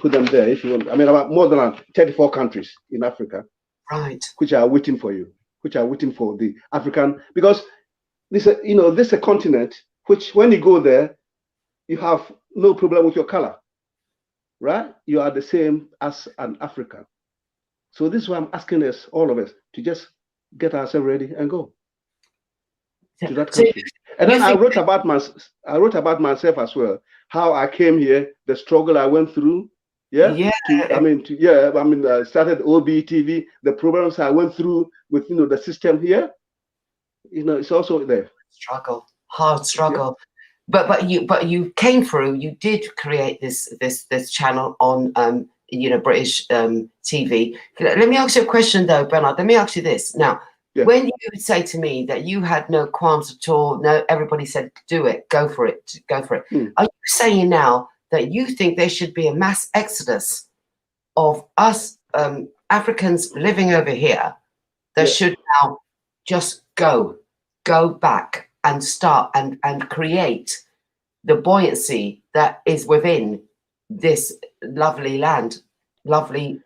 put them there if you want. I mean, about more than 34 countries in Africa, right, which are waiting for you, which are waiting for the African, because this is a continent which, when you go there, you have no problem with your color, right? You are the same as an African. So this is why I'm asking us, all of us, to just get ourselves ready and go to that country. And then I wrote about myself as well, how I came here, the struggle I went through. I started OBTV, the problems I went through with the system here. It's also there. Hard struggle. Yeah. But you came through. You did create this channel on British TV. Let me ask you a question though, Bernard. Let me ask you this now. Yeah. When you would say to me that you had no qualms at all, no, everybody said, do it, go for it. Are you saying now that you think there should be a mass exodus of us Africans living over here that should now just go back and start and create the buoyancy that is within this lovely land, lovely?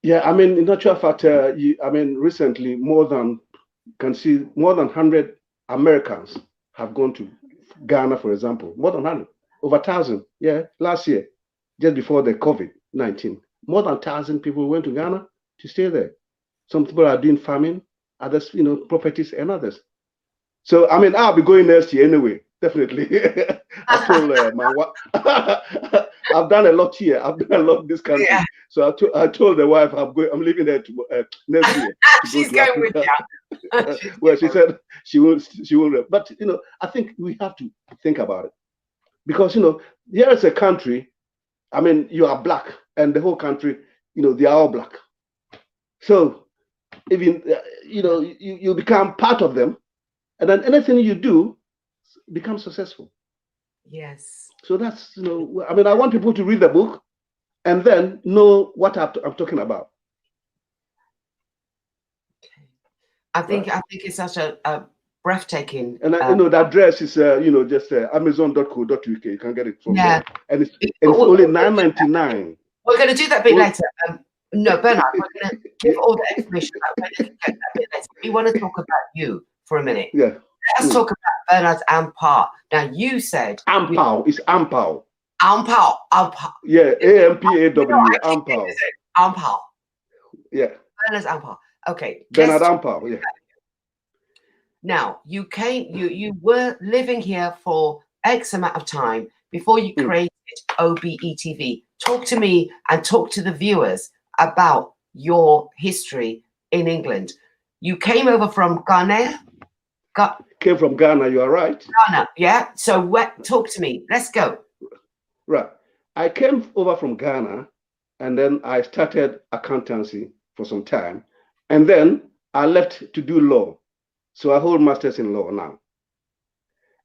Yeah, I mean, in actual fact, recently more than 100 Americans have gone to Ghana, for example. More than 100, over 1,000. Yeah, last year, just before the COVID-19, more than 1,000 people went to Ghana to stay there. Some people are doing farming, others, properties and others. So, I mean, I'll be going next year anyway, definitely. I told my wife, I've done a lot here. I've done a lot in this country. Yeah. So I told the wife I'm leaving there next year. She's going with you. Well, she said she will. But I think we have to think about it, because here is a country. I mean, you are black, and the whole country, they are all black. So even you become part of them, and then anything you do becomes successful. Yes. So that's I mean, I want people to read the book and then know what I'm talking about. I think it's such a breathtaking. And the address is just amazon.co.uk. You can get it from there, and it's only $9.99. We're going to do that bit later. No, Bernard, we're going to give all the information about where they can get that bit later. We want to talk about you for a minute. Yeah. Let's talk about Bernard's Ampao. Now, you said Ampao is Ampao. Ampao. Yeah, AMPAW. Ampao. Ampao. Yeah. Bernard's Ampao. Okay. Bernard Ampao. Yeah. Now, you were living here for X amount of time before you created OBETV. Talk to me and talk to the viewers about your history in England. You came over from Ghana. Came from Ghana, you are right. Ghana, yeah. So talk to me. Let's go. Right. I came over from Ghana, and then I started accountancy for some time. And then I left to do law. So I hold masters in law now.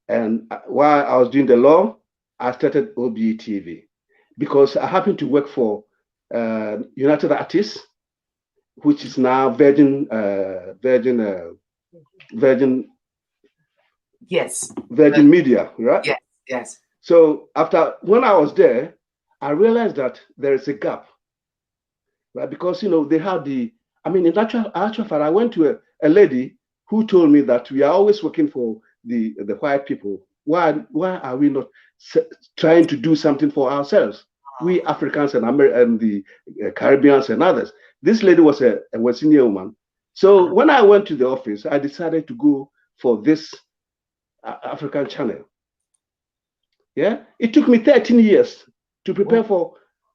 And while I was doing the law, I started OBETV because I happened to work for United Artists, which is now Virgin. Yes. Virgin Media, right? Yes. Yes. So when I was there, I realized that there is a gap, right? Because they have in actual fact, I went to a lady who told me that we are always working for the white people. Why are we not trying to do something for ourselves? We Africans and the Caribbeans and others. This lady was a West Indian woman. So when I went to the office, I decided to go for this African channel. Yeah, it took me 13 years to prepare for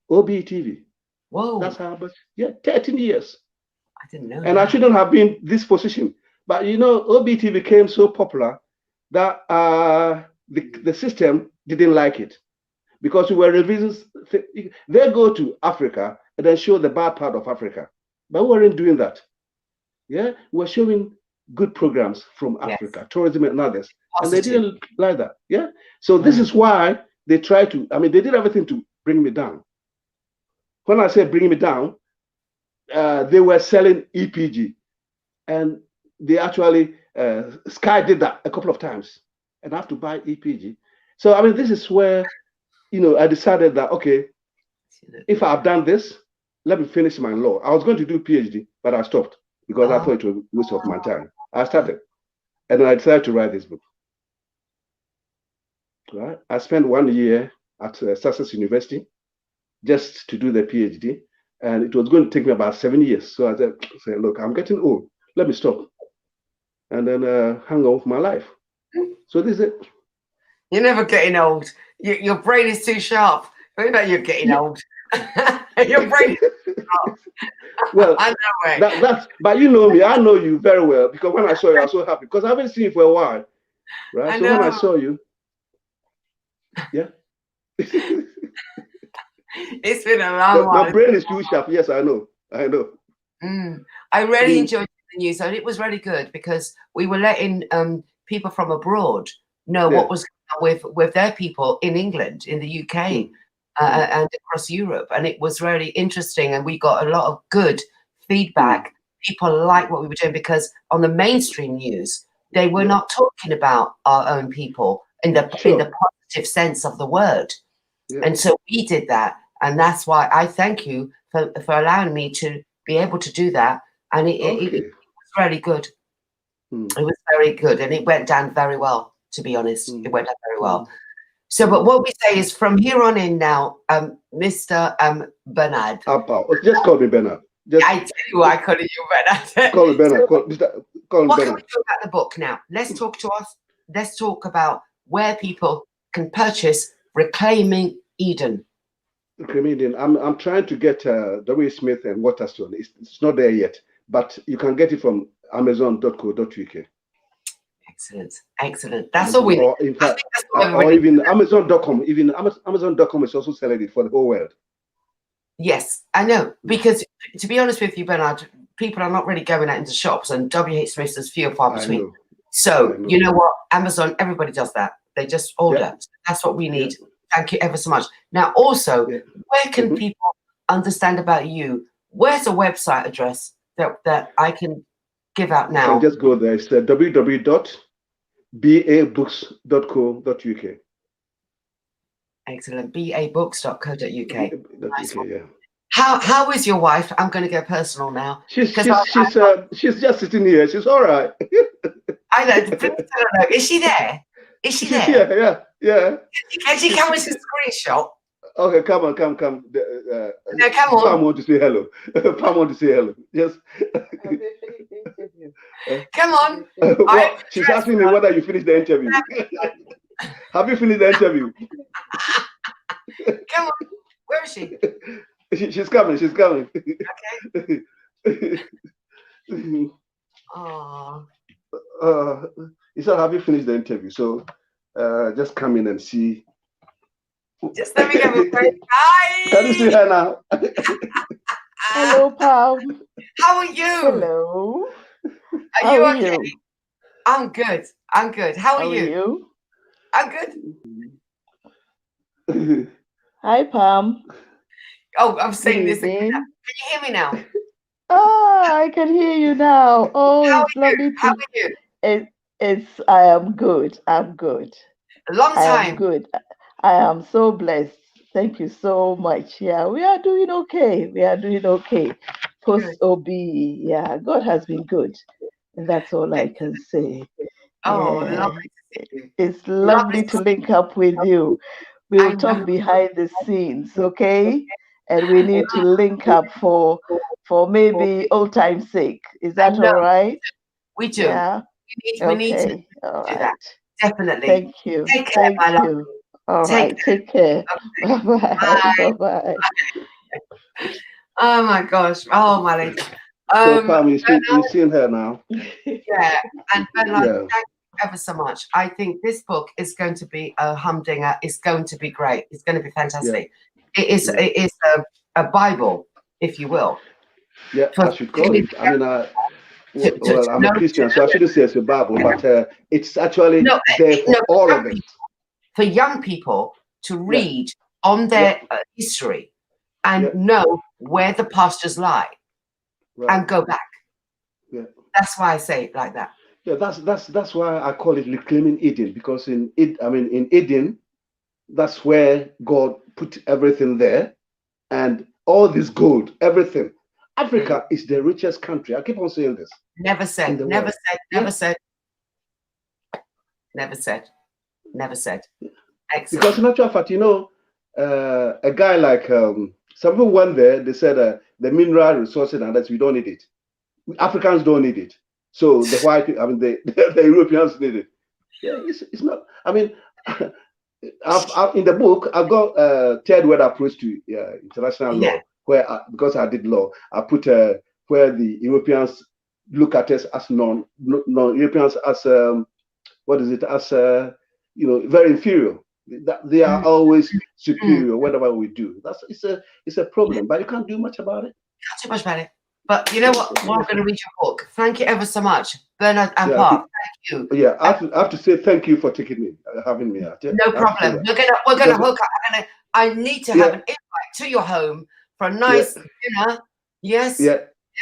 OBETV. Whoa. That's how much. Yeah, 13 years. I didn't know. And I shouldn't have been this position. But OBETV became so popular that the system didn't like it because we were reviewing. They go to Africa and then show the bad part of Africa, but we weren't doing that. Yeah, we're showing good programs from Africa, tourism and others, and they didn't like that. Yeah, so this is why they tried to. I mean, they did everything to bring me down. When I say bring me down, they were selling EPG, and they actually Sky did that a couple of times, and I have to buy EPG. So I mean, this is where I decided that okay, if I've done this, let me finish my law. I was going to do PhD, but I stopped because I thought it was a waste of my time. I started, and then I decided to write this book. Right? I spent 1 year at Sussex University just to do the PhD, and it was going to take me about 7 years. So I said, look, I'm getting old. Let me stop. And then hang on with my life. So this is it. You're never getting old. Your brain is too sharp. I know you're getting old. Your brain is too sharp. Well, I know it. That's, but you know me. I know you very well because when I saw you, I was so happy because I haven't seen you for a while. Right? So when I saw you, yeah. It's been a long while. My brain is too sharp. Yes, I know. I really enjoyed the news, and it was really good because we were letting people from abroad know what was going on with their people in England, in the UK, and across Europe, and it was really interesting. And we got a lot of good feedback. People liked what we were doing because on the mainstream news, they were not talking about our own people in the positive sense of the word. And so we did that, and that's why I thank you for allowing me to be able to do that. And it was really good. It was very good, and it went down very well. To be honest, it went down very well. So, but what we say is from here on in now, Mr. Bernard. Just call me Bernard. I tell you why I call you Bernard. Call me Bernard. Call me what Bernard. can we do about the book now? Let's talk to us. Let's talk about where people can purchase Reclaiming Eden. Reclaiming Eden. I'm trying to get W. Smith and Waterstone. It's not there yet, but you can get it from amazon.co.uk. Excellent. That's all we need. In fact, or even amazon.com. Even amazon.com is also selling it for the whole world. Yes, I know. Because to be honest with you, Bernard, people are not really going out into shops, and WH Smith's is few and far I between. know. So I know. you know what? Amazon, everybody does that. They just order. Yeah. That's what we need. Thank you ever so much. Now, also, Yeah. where can Mhm. people understand about you? Where's a website address that I can give out You now? can just go there. It's www.babooks.co.uk. Excellent. babooks.co.uk. Nice one. Yeah. How is your wife? I'm going to go personal now. She's 'Cause she's just sitting here. She's all right. I know. Please tell her no. Is she there? Is she She's there? here. Yeah. Can she come with a screenshot? Okay, come on. No, come Pam on. want to say hello. Pam want to say hello. Yes. Come on. Well, she's asking me whether you finished the interview. Have you finished the interview? Come on. Where is she? She's coming. She's coming. Okay. Oh. He said, have you finished the interview? So just come in and see. Just let me get my friend. Hi. Can you see her now? Hello, Pam. How are you? Hello. Are you How are okay? you? I'm good. I'm good. How are How are you? you? I'm good. Hi, Pam. Oh, I'm saying Good this again. evening. Can you hear me now? Ah, I can hear you now. Oh, How it's are you? lovely How to. are you? I am good. I'm good. A long I am time. good. I am so blessed. Thank you so much. Yeah, we are doing okay. We are doing okay. Post OB. Yeah, God has been good. And that's all I can say. Oh, Yeah. lovely to see you. It's Lovely lovely to to see link up with you. I We'll know. talk behind the scenes, okay? And we need to link up for maybe old time's sake. Is I that know. all right? We do. Yeah. We need to Okay. All do that. right. Definitely. Thank you. Take care, Thank my love. you. All Take right. Take care. Okay. Bye bye. Bye. Bye bye. Oh my gosh. Oh my lady. So, Pam, you've Bernard, seen her now. yeah. And Bernard, Yeah. thank you ever so much. I think this book is going to be a humdinger. It's going to be great. It's going to be fantastic. It is. Yeah. It is a Bible, if you will. Yeah, For I should call it. I mean, to I'm a know- Christian, so I shouldn't say it's a Bible, but it's actually No, there for no, all of us. for young people to read on their history and Yeah. know where the pastures lie Right. and go back. Yeah. That's why I say it like that. Yeah, that's why I call it reclaiming Eden, because in Eden, that's where God put everything there, and all this gold, everything. Africa is the richest country. I keep on saying this. Never In said, the never world. said, never said, never said, never said. Excellent. Because in actual fact, a guy like some people went there. They said the mineral resources and that we don't need it. Africans don't need it. So the white, the Europeans need it. Yeah, it's not. I mean, I've in the book I've got a third word approach to international law, where because I did law, I put where the Europeans look at us as non-Europeans as very inferior. They are always superior whatever we do. It's a problem, but you can't do much about it. Not too much about it. But you know what? Well, I'm going to read your book. Thank you ever so much, Bernard and Park. Thank you. Yeah, I have to say thank you for taking me, having me out. No problem. We're gonna hook up. I need to have an invite to your home for a nice dinner. Yes. Yeah.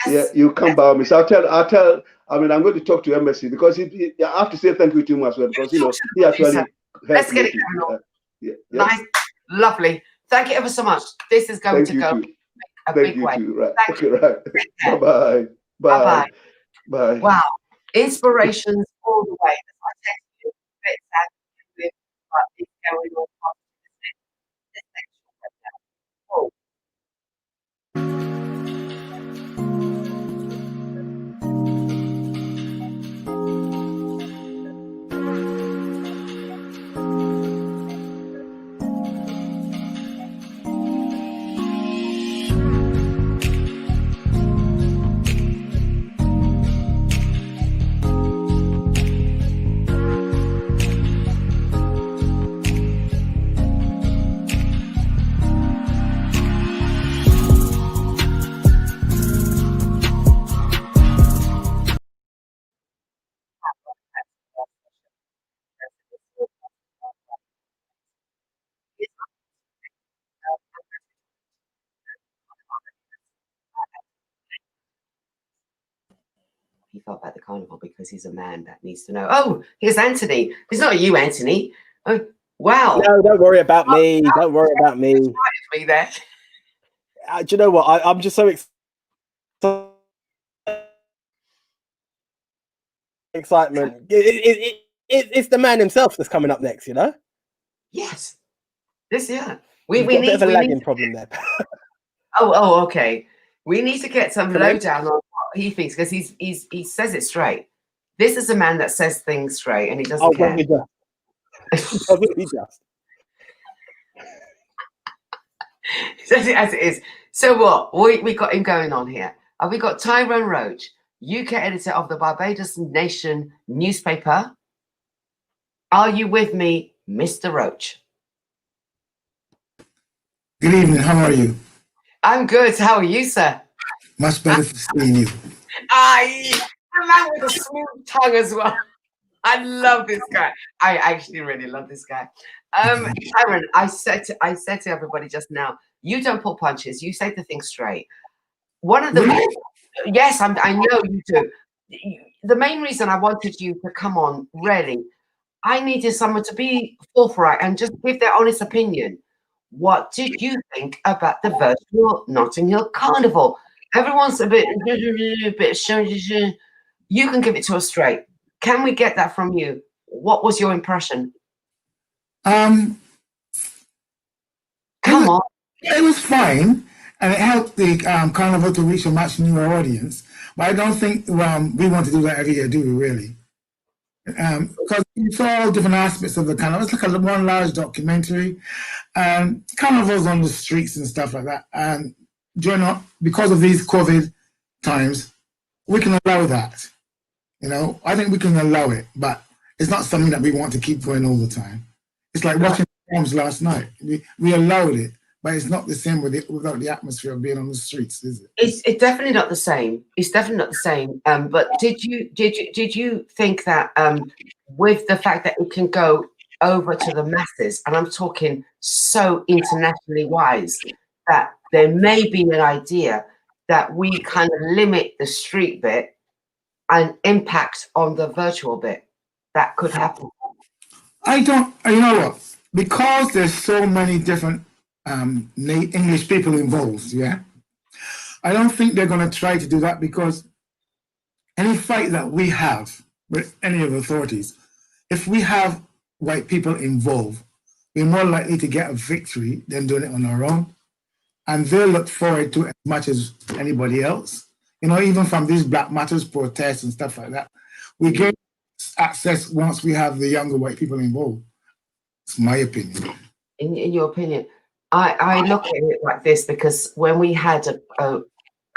Yeah, you come by me. So I'll tell. I'm going to talk to MSC because I have to say thank you to him as well, because he actually helped Let's get me it going. Nice, lovely. Thank you ever so much. This is going to go a big way. Right. Thank you. Right. Bye-bye. Bye-bye. Bye. Wow. Inspirations all the way. I text you, it's sad, but it's going on. This section right now. Oh. felt about the carnival because he's a man that needs to know. Oh, here's Anthony. It's not you, Anthony. Oh, wow. No, don't worry about me. Don't worry about me. Me there. Do you know what? I'm just so excitement. It's the man himself that's coming up next, you know? Yes. We got need a bit of a lagging problem there. Oh, okay. We need to get some lowdown on what he thinks because he says it straight. This is a man that says things straight and he doesn't care. Doesn't he just? Says it as it is. So what? We got him going on here. We got Tyrone Roach, UK editor of the Barbados Nation newspaper. Are you with me, Mr. Roach? Good evening. How are you? I'm good. How are you, sir? Much better for seeing you. A man with a smooth tongue as well. I love this guy. I actually really love this guy. Tyrone, I said to everybody just now, you don't pull punches. You say the thing straight. One of the yes, I know you do. The main reason I wanted you to come on, really, I needed someone to be forthright and just give their honest opinion. What did you think about the virtual Notting Hill Carnival? Everyone's a bit you can give it to us straight. Can we get that from you? What was your impression? Come on. It was fine, and it helped the carnival to reach a much newer audience. But I don't think we want to do that every year, do we, really? Because you saw all different aspects of the carnival. It's like one large documentary. Carnivals on the streets and stuff like that. And because of these COVID times, we can allow that. You know, I think we can allow it, but it's not something that we want to keep going all the time. It's like watching films last night. We allowed it, but it's not the same without the atmosphere of being on the streets, is it? It's definitely not the same. It's definitely not the same. But did you think that with the fact that it can go over to the masses, and I'm talking so internationally wise, that there may be an idea that we kind of limit the street bit and impact on the virtual bit? That could happen. You know what? Because there's so many different English people involved, yeah? I don't think they're going to try to do that, because any fight that we have with any of the authorities, if we have white people involved, we're more likely to get a victory than doing it on our own. And they'll look forward to it as much as anybody else. You know, even from these Black Matters protests and stuff like that, we get access once we have the younger white people involved. It's my opinion. In your opinion, I look at it like this, because when we had a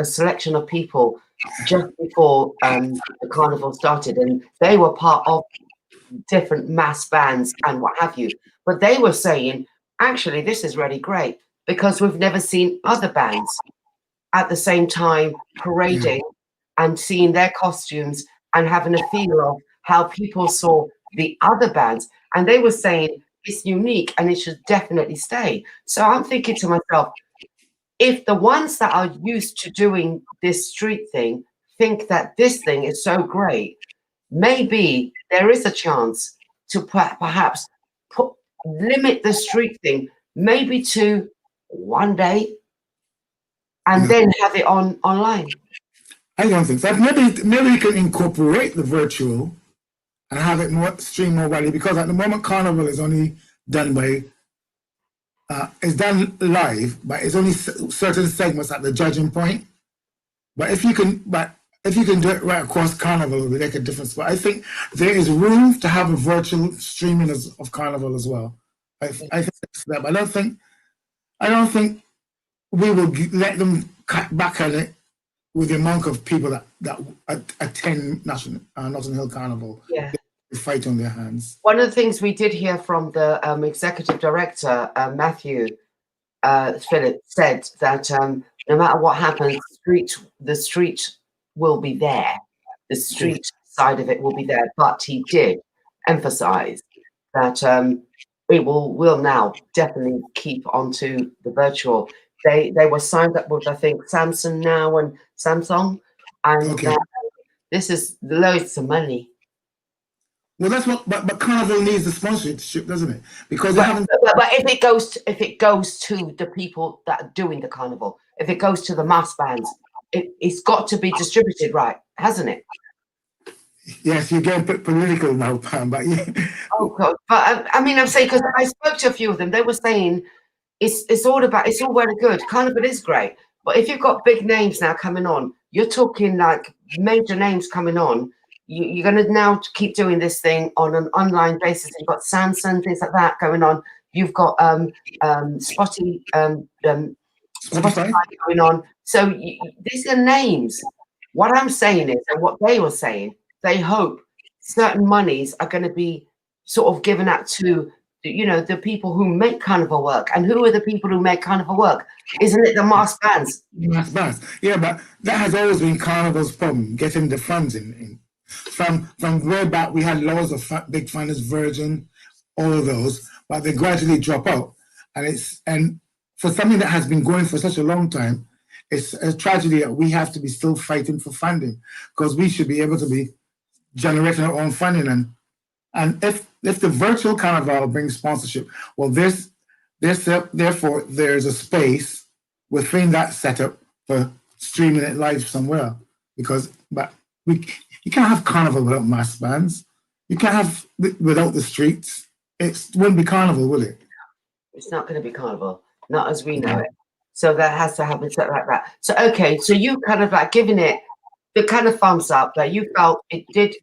selection of people just before the carnival started, and they were part of different mass bands and what have you, but they were saying, actually, this is really great because we've never seen other bands at the same time parading and seeing their costumes and having a feel of how people saw the other bands. And they were saying it's unique and it should definitely stay. So I'm thinking to myself, if the ones that are used to doing this street thing think that this thing is so great, maybe there is a chance to perhaps limit the street thing maybe to one day and then have it online. I don't think so. Maybe we can incorporate the virtual and have it stream more widely, because at the moment Carnival is only done by it's done live, but it's only certain segments at the judging point. But if you can do it right across Carnival, it will make a difference. But I think there is room to have a virtual streaming of Carnival as well. I think that's that. But I don't think we will let them cut back on it with the amount of people that attend Notting Hill Carnival. Yeah. Fight on their hands. One of the things we did hear from the executive director, Matthew Phillips, said that no matter what happens, the street will be there. The street side of it will be there. But he did emphasize that it will now definitely keep onto the virtual. They were signed up with, I think, Samsung now and Samsung, and This is loads of money. Well, that's what. But Carnival needs the sponsorship, doesn't it? Because they haven't. But if it goes to the people that are doing the carnival, if it goes to the mass bands, it's got to be distributed, right? Hasn't it? Yes, you're getting political now, Pam. But yeah. Oh God! But I mean, I'm saying, because I spoke to a few of them, they were saying it's all well and good. Carnival is great, but if you've got big names now coming on, you're talking like major names coming on. You're going to now keep doing this thing on an online basis. You've got Samsung, things like that going on. You've got Spotify going on. So these are names. What I'm saying is, and what they were saying, they hope certain monies are going to be sort of given out to, you know, the people who make carnival work. And who are the people who make carnival work? Isn't it the mass bands? Mass bands. Yeah, but that has always been Carnival's problem, getting the funds in. From way back, we had loads of big funders, Virgin, all of those, but they gradually drop out. And for something that has been going for such a long time, it's a tragedy that we have to be still fighting for funding, because we should be able to be generating our own funding. And if the virtual carnival brings sponsorship, well, therefore there's a space within that setup for streaming it live somewhere. You can't have carnival without mass bands. You can't have without the streets. It wouldn't be carnival, will it? It's not going to be carnival, not as we know it. So that has to happen something like that. So okay, so you kind of like giving it the kind of thumbs up that you felt it did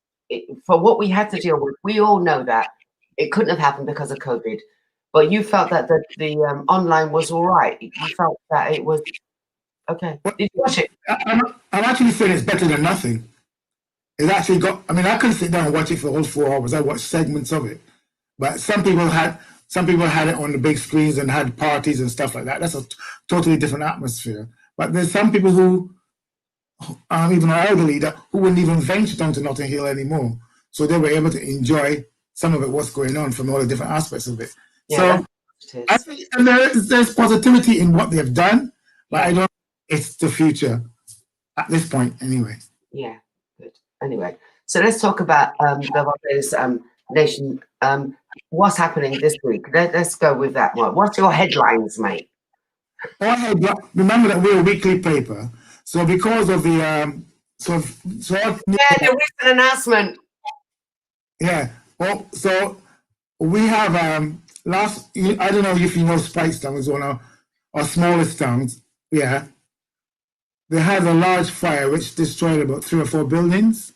for what we had to deal with. We all know that it couldn't have happened because of COVID, but you felt that the online was all right. You felt that it was okay. Did you watch it? I'm actually saying it's better than nothing. It actually got. I mean, I couldn't sit down and watch it for the whole 4 hours. I watched segments of it, but some people had it on the big screens and had parties and stuff like that. That's a totally different atmosphere. But there's some people who even our elderly who wouldn't even venture down to Notting Hill anymore. So they were able to enjoy some of it, what's going on from all the different aspects of it. Yeah, so I think there's positivity in what they've done, but I don't. It's the future at this point, anyway. Yeah. Anyway, so let's talk about the Barbados nation. What's happening this week? Let's go with that one. What's your headlines, mate? Remember that we're a weekly paper, so because of the the recent announcement. Yeah. Well, so we have I don't know if you know Speightstown is one of our smallest towns. Yeah. They had a large fire which destroyed about 3 or 4 buildings.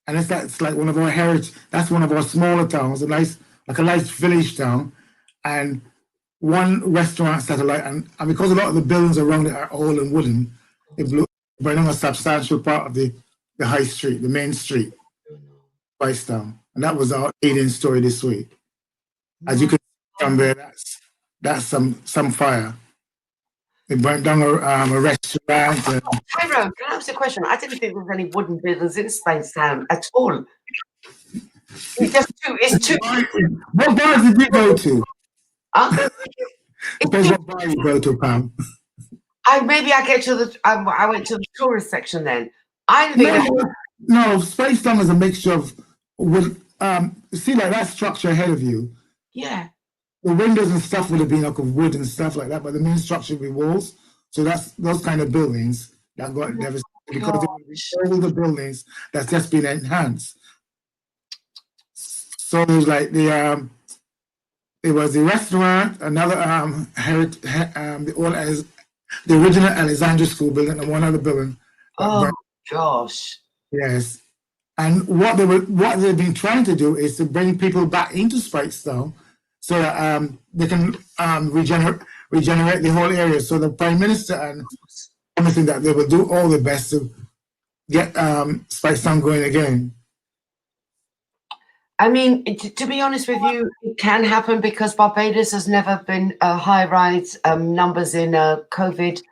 And that's like one of our heritage, that's one of our smaller towns, a nice village town, and one restaurant satellite. And because a lot of the buildings around it are all in wooden, it blew burning a substantial part of the high street, the main street, Speightstown. And that was our 8-inch story this week. As you can see down there, that's some fire. They burnt down a restaurant. Tyrone, can I ask you a question? I didn't think there was any wooden buildings in Speightstown at all. It's too. What bars did you go to? Huh? Depends what bar you go to, Pam. I went to the tourist section then. I didn't think No, Speightstown is a mixture of wood. See, like that structure ahead of you. Yeah. The windows and stuff would have been like of wood and stuff like that, but the main structure would be walls. So that's those kind of buildings that got devastated because they all the buildings that's just been enhanced. So there's like it was the restaurant, another the original Alexandra School building, and one other building. Oh gosh. Yes. And what they've been trying to do is to bring people back into Speightstown, so that they can regenerate the whole area. So the Prime Minister and everything that they will do all the best to get Speightstown going again. I mean, to be honest with you, it can happen because Barbados has never been high rise numbers in COVID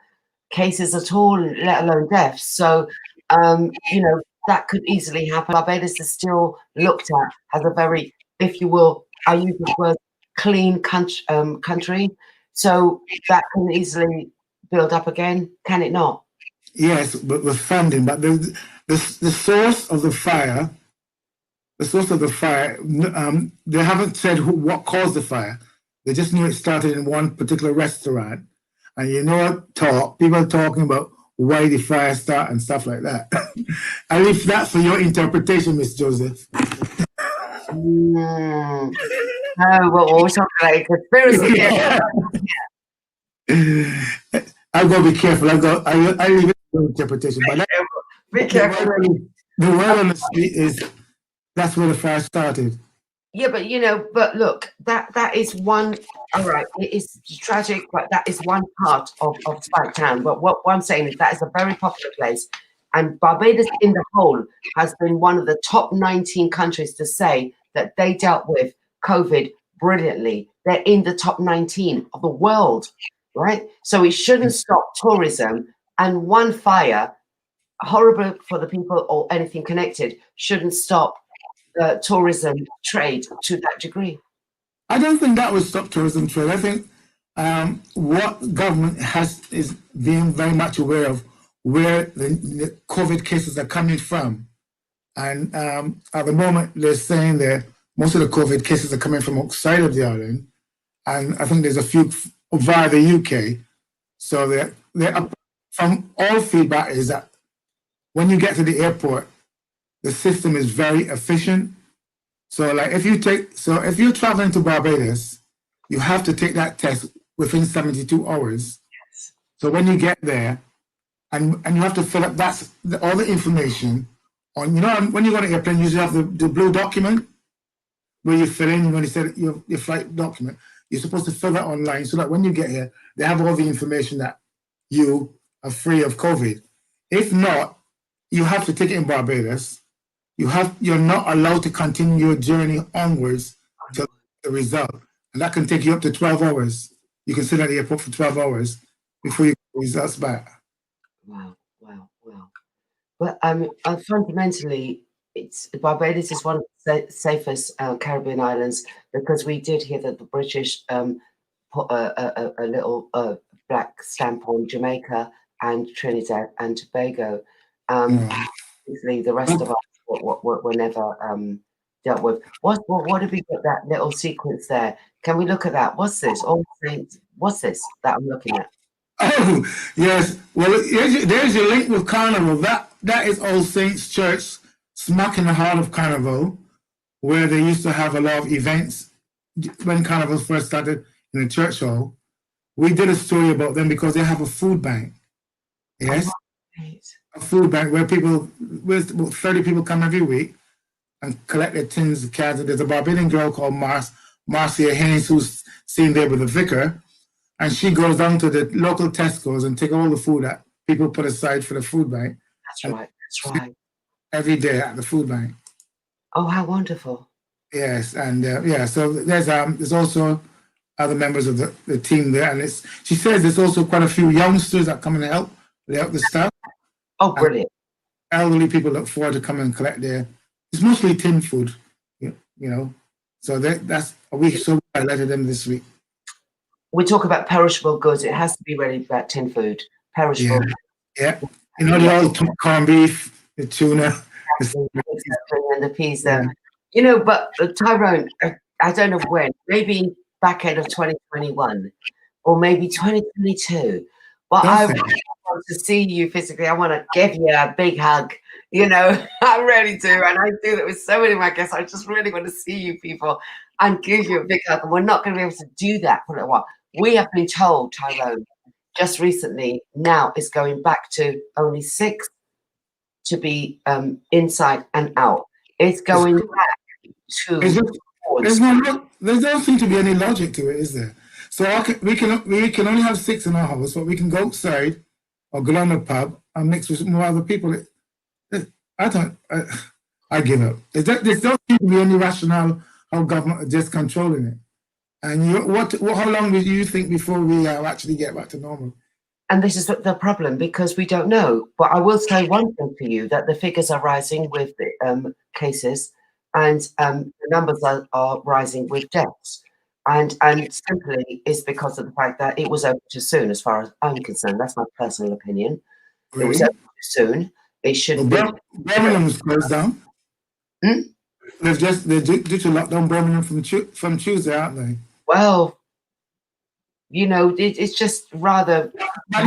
cases at all, let alone deaths. So, that could easily happen. Barbados is still looked at as a very, if you will, I use the word clean country. So that can easily build up again, can it not? Yes, but with funding. But the source of the fire, they haven't said what caused the fire. They just knew it started in one particular restaurant. And people are talking about why the fire started and stuff like that. I leave that for your interpretation, Miss Joseph. No, well, we're talking about conspiracy. I've got to be careful. I leave it for your interpretation. But Be careful. The word on the street is that's where the fire started. Yeah, but look, that is one. All right, it is tragic, but that is one part of Spike Town. But what I'm saying is that is a very popular place, and Barbados, in the whole, has been one of the top 19 countries to say that they dealt with COVID brilliantly. They're in the top 19 of the world, right? So it shouldn't stop tourism. And one fire, horrible for the people or anything connected, shouldn't stop tourism trade to that degree. I don't think that would stop tourism trade. I think what government is being very much aware of where the COVID cases are coming from. And at the moment, they're saying that most of the COVID cases are coming from outside of the island. And I think there's a few via the UK. So they're from all feedback is that when you get to the airport, the system is very efficient. So like if you're traveling to Barbados, you have to take that test within 72 hours. Yes. So when you get there, and you have to fill up all the information on, when you go on an airplane, you usually have the blue document where you fill in when you said your flight document. You're supposed to fill that online so that when you get here, they have all the information that you are free of COVID. If not, you have to take it in Barbados. You're not allowed to continue your journey onwards to the result. And that can take you up to 12 hours. You can sit at the airport for 12 hours before you get the results back. Wow. But fundamentally, Barbados is one of the safest Caribbean islands, because we did hear that the British put a little black stamp on Jamaica and Trinidad and Tobago. Obviously, the rest of us were never dealt with. What have we got that little sequence there? Can we look at that? What's this? What's this that I'm looking at? Oh, yes. Well, there's your link with Carnival. That is All Saints Church, smack in the heart of Carnival, where they used to have a lot of events when Carnival first started in the church hall. We did a story about them because they have a food bank. Yes. Right. A food bank where 30 people come every week and collect their tins of cans. And there's a Barbadian girl called Marcia Haynes who's seen there with the vicar. And she goes down to the local Tesco's and take all the food that people put aside for the food bank. That's right. Every day at the food bank. Oh, how wonderful. Yes, and so there's also other members of the team there. And she says there's also quite a few youngsters that come and help the staff. Oh, brilliant. And elderly people look forward to come and collect it's mostly tin food, So we highlighted them this week. We talk about perishable goods. It has to be ready for that tin food. Perishable. Yeah. The old corned beef, the tuna. And the peas there. But Tyrone, I don't know when, maybe back end of 2021 or maybe 2022. But I want to see you physically. I want to give you a big hug. I really do. And I do that with so many of my guests. I just really want to see you people and give you a big hug. And we're not going to be able to do that for a little while. We have been told, Tyrone, just recently, now is going back to only 6 to be inside and out. It's going back to. There doesn't seem to be any logic to it, is there? So we can only have 6 in our house, but we can go outside or go down the pub and mix with more other people. I give up. There doesn't seem to be any rationale how government are just controlling it. And how long do you think before we actually get back to normal? And this is the problem, because we don't know. But I will say one thing for you, that the figures are rising with the cases, and the numbers are rising with deaths. And simply is because of the fact that it was over too soon, as far as I'm concerned. That's my personal opinion. It was Really? open soon. It should be. Birmingham's closed down. Hmm? They're due to lock down Birmingham from Tuesday, aren't they? Well, you know, it's just rather. But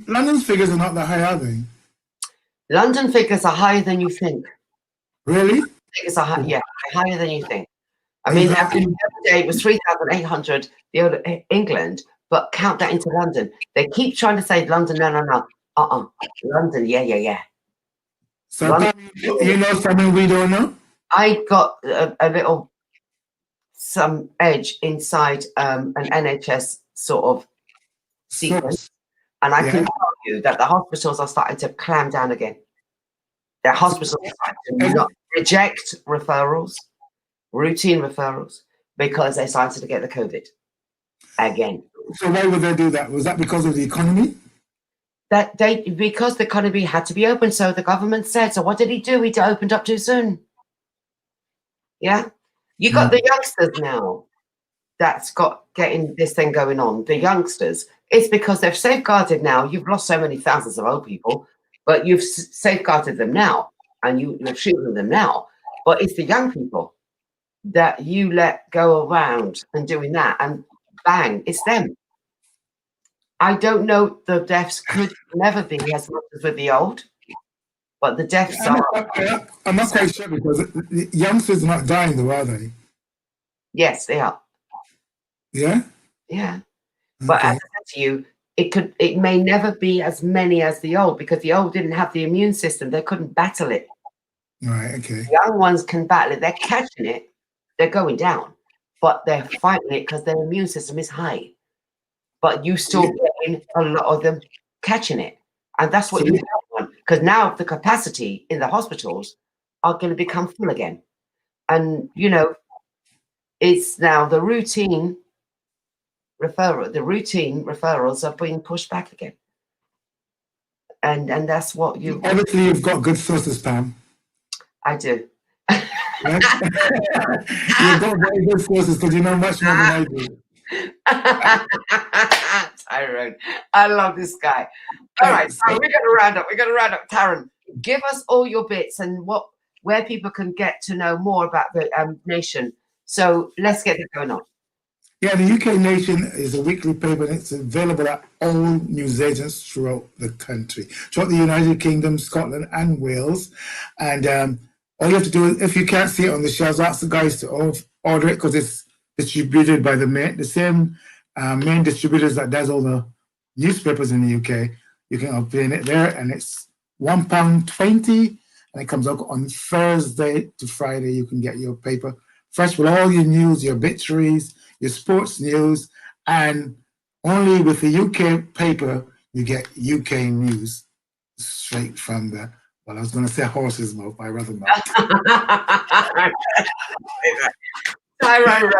London's figures are not that high, are they? London figures are higher than you think. Really? Figures are higher than you think. I mean, the other day it was 3,800, the other England, but count that into London. They keep trying to say London, no. London, yeah. So London, you know something we don't know? I got a little some edge inside an NHS sort of sequence, and I can tell you that the hospitals are starting to clam down again. The hospitals are starting to not reject referrals, routine referrals, because they started to get the COVID again. So why would they do that? Was that because of the economy? Because the economy had to be open, so the government said. So what did he do? He opened up too soon. Yeah, you got the youngsters now that's getting this thing going on. The youngsters, it's because they've safeguarded now. You've lost so many thousands of old people, but you've safeguarded them now, and you're shooting them now. But it's the young people that you let go around and doing that, and bang, it's them. I don't know. The deaths could never be as much as with the old, but the deaths are. I'm not quite sure because the youngsters are not dying, though, are they? Yes, they are. Yeah. Yeah. But as I said to you, it may never be as many as the old because the old didn't have the immune system. They couldn't battle it. Right. Okay. The young ones can battle it. They're catching it. They're going down, but they're fighting it because their immune system is high. But you still getting a lot of them catching it, and that's what you don't want because now the capacity in the hospitals are going to become full again, and you know, it's now the routine referrals are being pushed back again. And that's what you obviously you've got good sources, Pam. I do. Right? You've got very good sources because you know much more than I do. Tyrone, I love this guy. All right, so we're gonna round up. Tyrone, give us all your bits and where people can get to know more about the nation. So let's get it going on. Yeah, the UK Nation is a weekly paper and it's available at all newsagents throughout the country, throughout the United Kingdom, Scotland and Wales. And all you have to do is, if you can't see it on the shelves, ask the guys to order it because it's distributed by the same main distributors that does all the newspapers in the UK. You can obtain it there and it's £1.20 and it comes out on Thursday to Friday. You can get your paper fresh with all your news, your obituaries, your sports news, and only with the UK paper, you get UK news straight from the, well, I was going to say horse's mouth, but I rather not. Tyrone,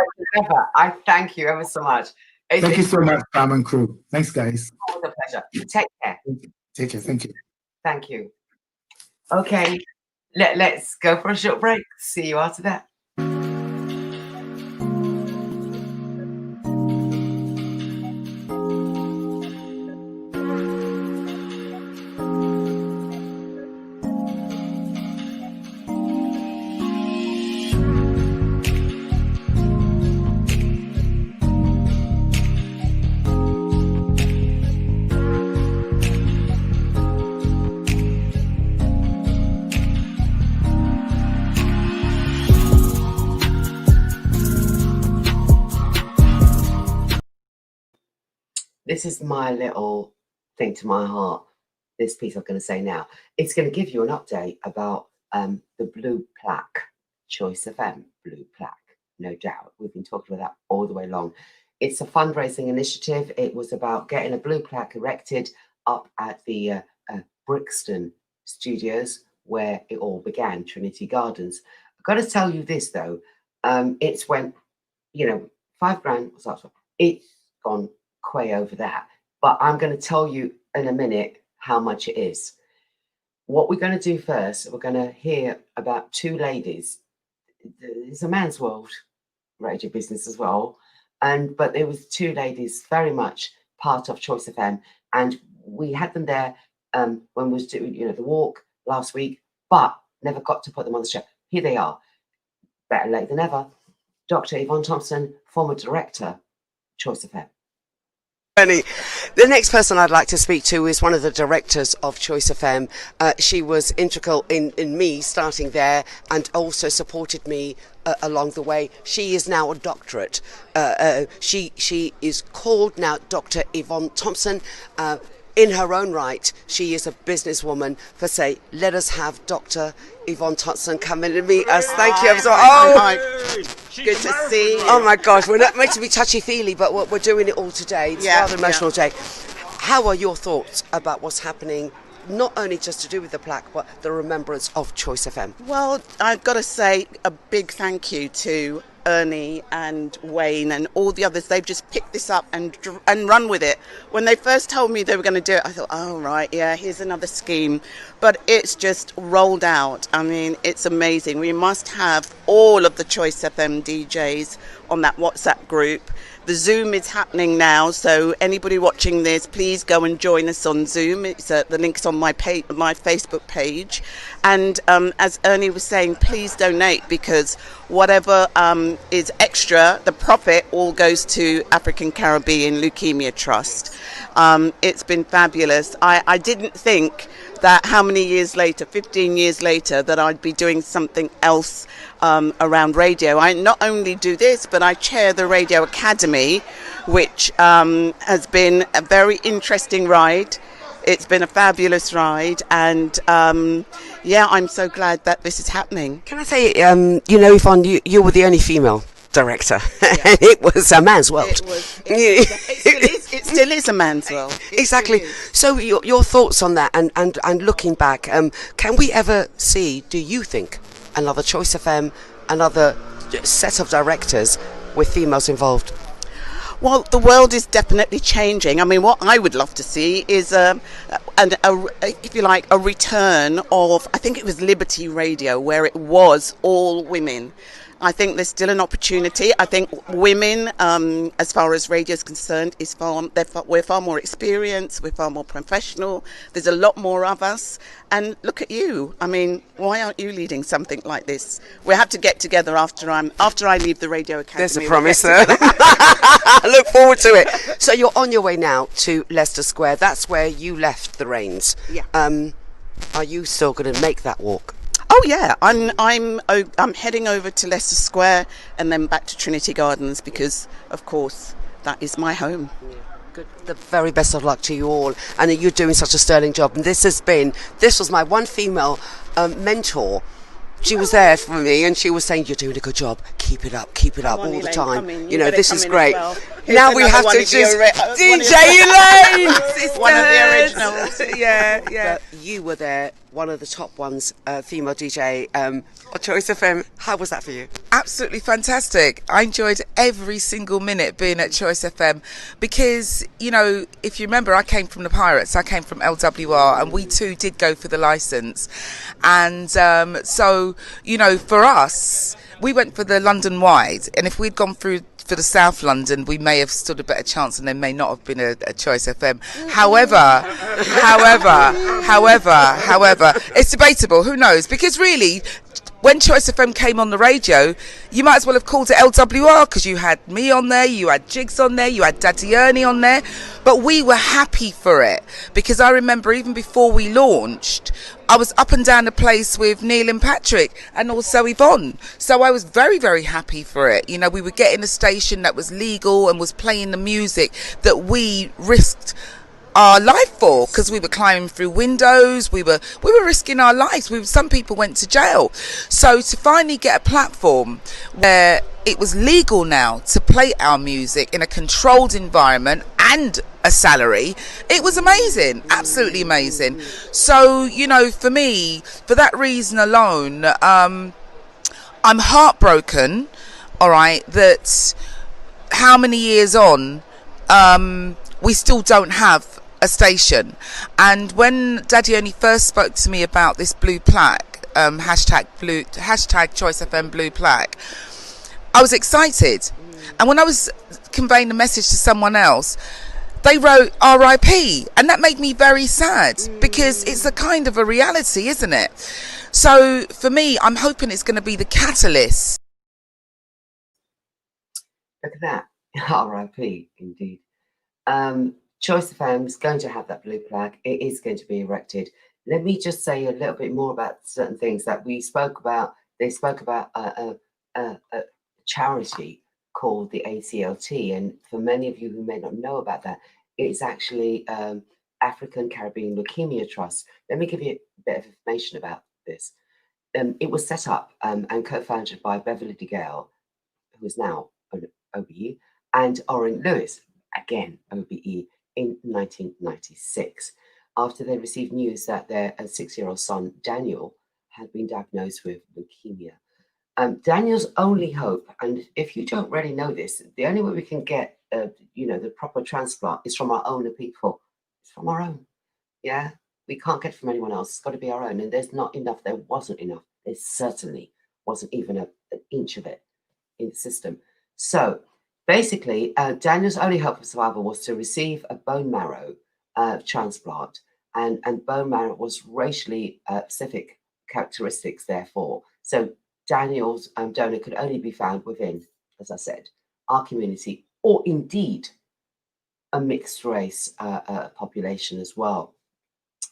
I thank you ever so much. Thank you so much, Pam and crew. Thanks, guys. It was a pleasure. Take care. Take care. Thank you. Thank you. Okay, let's go for a short break. See you after that. This is my little thing to my heart. This piece I'm going to say now. It's going to give you an update about the Blue Plaque, Choice FM Blue Plaque, no doubt. We've been talking about that all the way along. It's a fundraising initiative. It was about getting a blue plaque erected up at the Brixton Studios, where it all began, Trinity Gardens. I've got to tell you this, though. It's went, $5 grand. It's gone way over that. But I'm going to tell you in a minute how much it is. What we're going to do first, we're going to hear about two ladies. It's a man's world, radio business as well. But there was two ladies very much part of Choice FM, and we had them there when we was doing, the walk last week, but never got to put them on the show. Here they are. Better late than ever. Dr. Yvonne Thompson, former director, Choice FM. The next person I'd like to speak to is one of the directors of Choice FM. She was integral in me starting there and also supported me along the way. She is now a doctorate. She is called now Dr. Yvonne Thompson. In her own right, she is a businesswoman. For say, let us have Dr. Yvonne Thompson come in and meet us. Thank you. Good to see you. Oh my gosh, we're not meant to be touchy-feely, but we're doing it all today. It's a rather emotional day. How are your thoughts about what's happening, not only just to do with the plaque, but the remembrance of Choice FM? Well, I've got to say a big thank you to Ernie and Wayne and all the others. They've just picked this up and run with it. When they first told me they were going to do it, I thought, oh right, yeah, here's another scheme. But it's just rolled out. I mean, it's amazing. We must have all of the Choice FM DJs on that WhatsApp group. The Zoom is happening now, so anybody watching this, please go and join us on Zoom. It's the link's on my Facebook page. And as Ernie was saying, please donate, because whatever is extra, the profit all goes to African Caribbean Leukemia Trust. It's been fabulous. I didn't think that how many years later, 15 years later, that I'd be doing something else around radio. I not only do this, but I chair the Radio Academy, which has been a very interesting ride. It's been a fabulous ride, and I'm so glad that this is happening. Can I say, Yvonne, you were the only female director, and it was a man's world. It still is a man's world. Exactly. So your thoughts on that, and looking back, can we ever see, do you think, another Choice FM, another set of directors with females involved? Well, the world is definitely changing. I mean, what I would love to see is, if you like, a return of, I think it was Liberty Radio, where it was all women. I think there's still an opportunity. I think women, as far as radio is concerned, we're far more experienced, we're far more professional. There's a lot more of us. And look at you. I mean, why aren't you leading something like this? We have to get together after I leave the Radio Academy. There's a promise there. I look forward to it. So you're on your way now to Leicester Square. That's where you left the reins. Yeah. Are you still going to make that walk? Oh yeah, I'm heading over to Leicester Square and then back to Trinity Gardens, because of course that is my home. Yeah. Good. The very best of luck to you all, and you're doing such a sterling job. And this was my one female mentor. She was there for me, and she was saying, "You're doing a good job. Keep it up all the time. This is great." Well. Now we have to just DJ Elaine. One of the originals. Yeah. But you were there, one of the top ones, female DJ on Choice FM. How was that for you? Absolutely fantastic. I enjoyed every single minute being at Choice FM because, if you remember, I came from the Pirates, I came from LWR, and we too did go for the license. And so, for us, we went for the London wide, and if we'd gone through for the South London, we may have stood a better chance, and there may not have been a Choice FM. However, it's debatable. Who knows? Because really, when Choice FM came on the radio, you might as well have called it LWR, because you had me on there, you had Jigs on there, you had Daddy Ernie on there. But we were happy for it, because I remember even before we launched, I was up and down the place with Neil and Patrick and also Yvonne. So I was very, very happy for it. We were getting a station that was legal and was playing the music that we risked our life for, because we were climbing through windows, we were risking our lives. Some people went to jail. So to finally get a platform where it was legal now to play our music in a controlled environment and a salary, it was amazing, absolutely amazing. So, for me, for that reason alone, I'm heartbroken, all right, that how many years on, we still don't have a station. And when Daddy Ernie first spoke to me about this blue plaque, hashtag Choice FM blue plaque, I was excited. And when I was conveying the message to someone else, they wrote RIP, and that made me very sad because it's a kind of a reality, isn't it? So for me, I'm hoping it's going to be the catalyst. Look at that. RIP, indeed. Choice FM is going to have that blue plaque. It is going to be erected. Let me just say a little bit more about certain things that we spoke about. They spoke about a charity called the ACLT, and for many of you who may not know about that, it's actually African Caribbean Leukemia Trust. Let me give you a bit of information about this. It was set up and co-founded by Beverly DeGale, who is now an OBE, and Orrin Lewis, again OBE, in 1996, after they received news that their 6-year-old son, Daniel, had been diagnosed with leukemia. Daniel's only hope, and if you don't really know this, the only way we can get, the proper transplant is from our own people. It's from our own. Yeah, we can't get it from anyone else. It's got to be our own. And there's not enough. There wasn't enough. There certainly wasn't even an inch of it in the system. So basically, Daniel's only hope of survival was to receive a bone marrow transplant, and bone marrow was racially specific characteristics, therefore. So Daniel's donor could only be found within, as I said, our community, or indeed a mixed race population as well.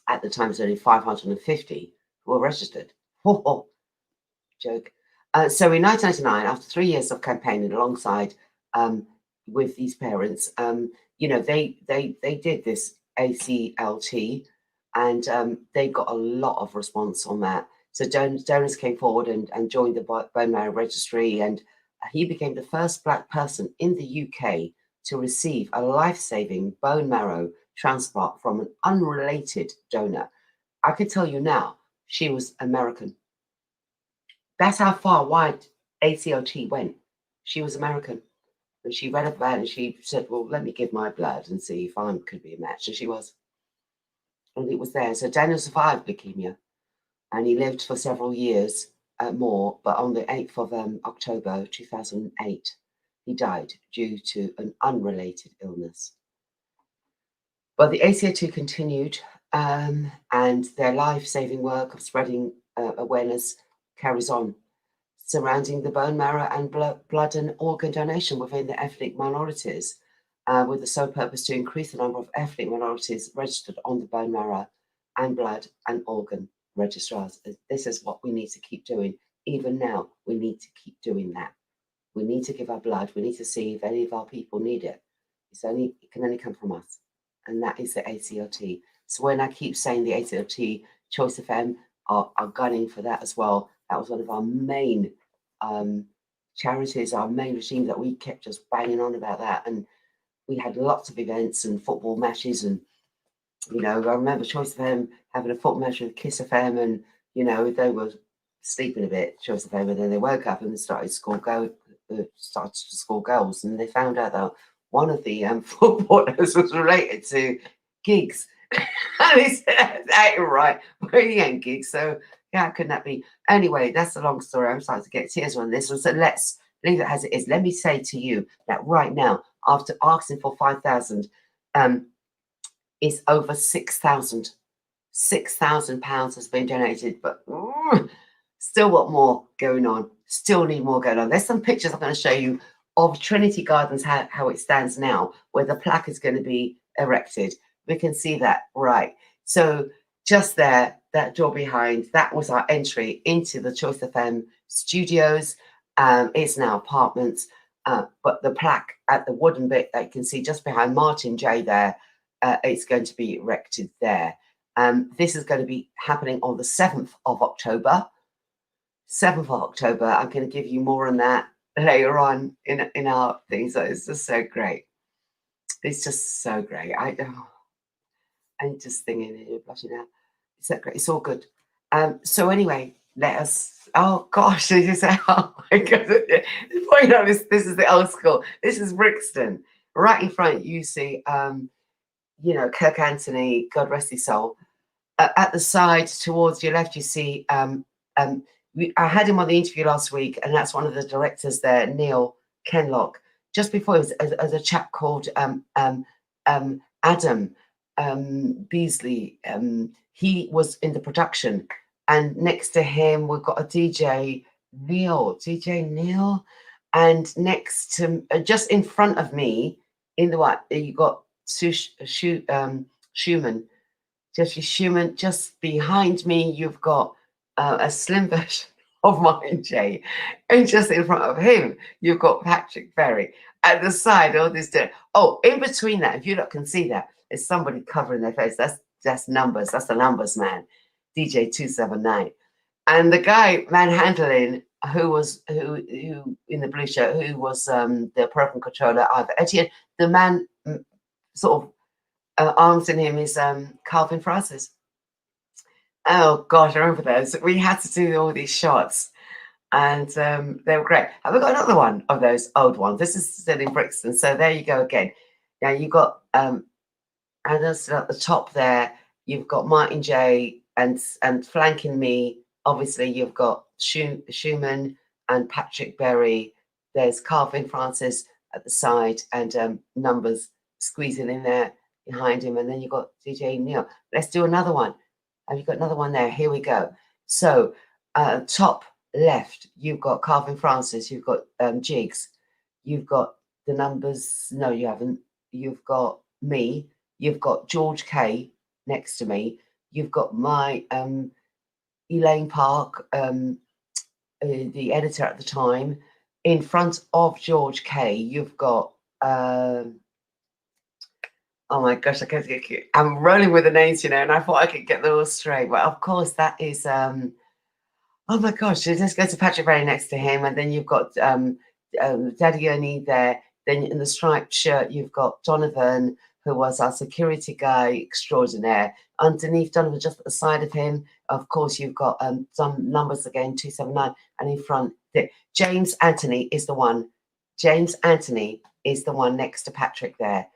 At the time, it was only 550 who were registered. Oh, joke. So in 1999, after 3 years of campaigning alongside with these parents, they did this ACLT, and they got a lot of response on that. So donors came forward and joined the bone marrow registry, and he became the first Black person in the UK to receive a life-saving bone marrow transplant from an unrelated donor. I can tell you now, she was American. That's how far wide ACLT went. She was American. And she read about it and she said, well, let me give my blood and see if I could be a match. And she was. And it was there. So Daniel survived leukemia, and he lived for several years more. But on the 8th of October 2008, he died due to an unrelated illness. But the ACLT continued, and their life-saving work of spreading awareness carries on, surrounding the bone marrow and blood and organ donation within the ethnic minorities, with the sole purpose to increase the number of ethnic minorities registered on the bone marrow and blood and organ registrars. This is what we need to keep doing. Even now, we need to keep doing that. We need to give our blood. We need to see if any of our people need it. It can only come from us, and that is the ACLT. So when I keep saying the ACLT, Choice FM are gunning for that as well. That was one of our main charities, our main regime that we kept just banging on about that. And we had lots of events and football matches. And, I remember Choice FM having a football match with Kiss FM, and, they were sleeping a bit, Choice FM, and then they woke up and started to score goals. And they found out that one of the footballers was related to Giggs. And he said, that ain't right. Well, he ain't Giggs, so how could that be? Anyway, that's a long story. I'm starting to get tears on this one. So let's leave it as it is. Let me say to you that right now, after asking for 5,000, it's over 6,000. £6,000 has been donated, but still want more going on. Still need more going on. There's some pictures I'm going to show you of Trinity Gardens, how it stands now, where the plaque is going to be erected. We can see that, right? So just there, that door behind, that was our entry into the Choice FM studios. It's now apartments, but the plaque at the wooden bit that you can see just behind Martin J there, it's going to be erected there. This is going to be happening on the 7th of October. 7th of October. I'm going to give you more on that later on in our thing. So it's just so great. It's just so great. I'm just thinking, you're blushing out. It's so great. It's all good. So anyway, let us. Oh gosh, did you say? Oh my God! You know, this is the old school. This is Brixton. Right in front, you see, Kirk Anthony, God rest his soul. At the side, towards your left, you see. I had him on the interview last week, and that's one of the directors there, Neil Kenlock. Just before, it was a chap called Adam Beasley, he was in the production, and next to him we've got a DJ Neil, and next to just in front of me in the what you got Schumann, Jeffrey Schumann. Just behind me you've got a slim version of Martin J, and just in front of him you've got Patrick Berry. At the side, all this. Oh, in between that, if you look can see that, it's somebody covering their face. That's numbers. That's the numbers man, DJ 279, and the guy manhandling who in the blue shirt, who was the program controller, Ivor Etienne. The man sort of arms in him is Calvin Francis. Oh gosh, I remember those. We had to do all these shots. And they were great. Have we got another one of those old ones? This is still in Brixton. So there you go again. Now you've got and that's at the top there, you've got Martin J and flanking me, obviously you've got Schumann and Patrick Berry. There's Calvin Francis at the side, and numbers squeezing in there behind him. And then you've got DJ Neil. Let's do another one. Have you got another one there? Here we go. So top left, you've got Calvin Francis, you've got Jigs, you've got the numbers. No, you haven't. You've got me, you've got George K next to me, you've got my Elaine Park, the editor at the time. In front of George K, you've got oh my gosh, I'm rolling with the names, you know, and I thought I could get them all straight, but of course that is oh my gosh, let's go to Patrick Berry next to him, and then you've got Daddy Ernie there. Then in the striped shirt, you've got Donovan, who was our security guy extraordinaire. Underneath Donovan, just at the side of him, of course, you've got some numbers again, 279, and in front, James Anthony is the one. James Anthony is the one next to Patrick there,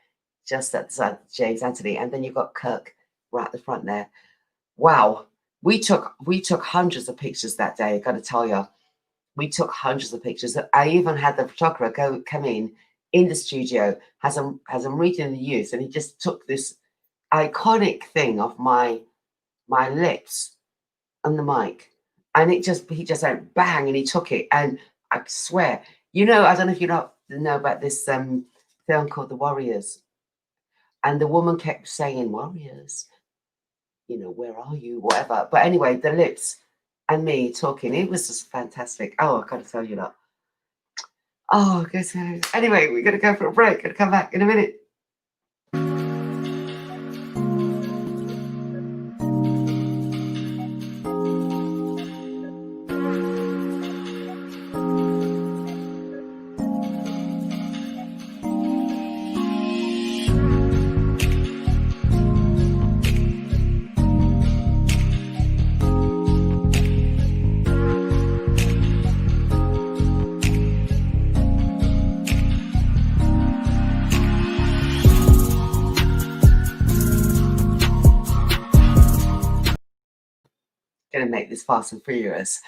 just at the side of James Anthony, and then you've got Kirk right at the front there. Wow. We took hundreds of pictures that day. I got to tell you, we took hundreds of pictures. I even had the photographer come in the studio, has them reading the youth, and he just took this iconic thing off my lips on the mic, and he just went bang, and he took it, and I swear, you know, I don't know if you know about this film called The Warriors, and the woman kept saying Warriors. You know, where are you? Whatever. But anyway, the lips and me talking, it was just fantastic. Oh, I gotta tell you that. Oh, goodness. Anyway, we're gonna go for a break. Gonna come back in a minute. Going to make this fast and furious.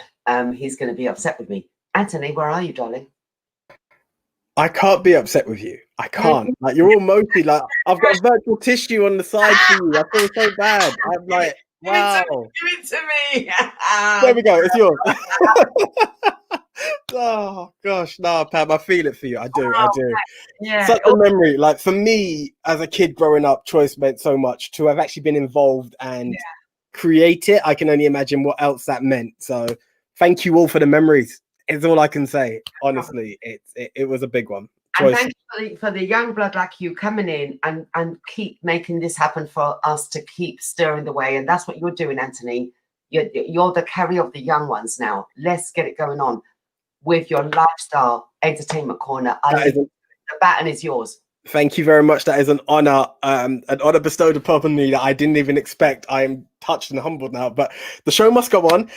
He's going to be upset with me. Anthony, where are you, darling? I can't be upset with you. I can't. Like, you're all mopey. Like, I've got virtual tissue on the side for you. I feel so bad. I'm like, wow. Give it to me. There we go. It's yours. Oh gosh, no, Pam, I feel it for you. I do. Yeah. Such a memory. Like, for me, as a kid growing up, Choice meant so much. To have actually been involved and create it, I can only imagine what else that meant. So thank you all for the memories. Is all I can say. Honestly, it was a big one. And thank you for the young blood like you coming in and keep making this happen for us to keep stirring the way. And that's what you're doing, Anthony. You're the carrier of the young ones now. Let's get it going on with your lifestyle entertainment corner. The baton is yours. Thank you very much. That is an honor bestowed upon me that I didn't even expect. I am touched and humbled now, but the show must go on.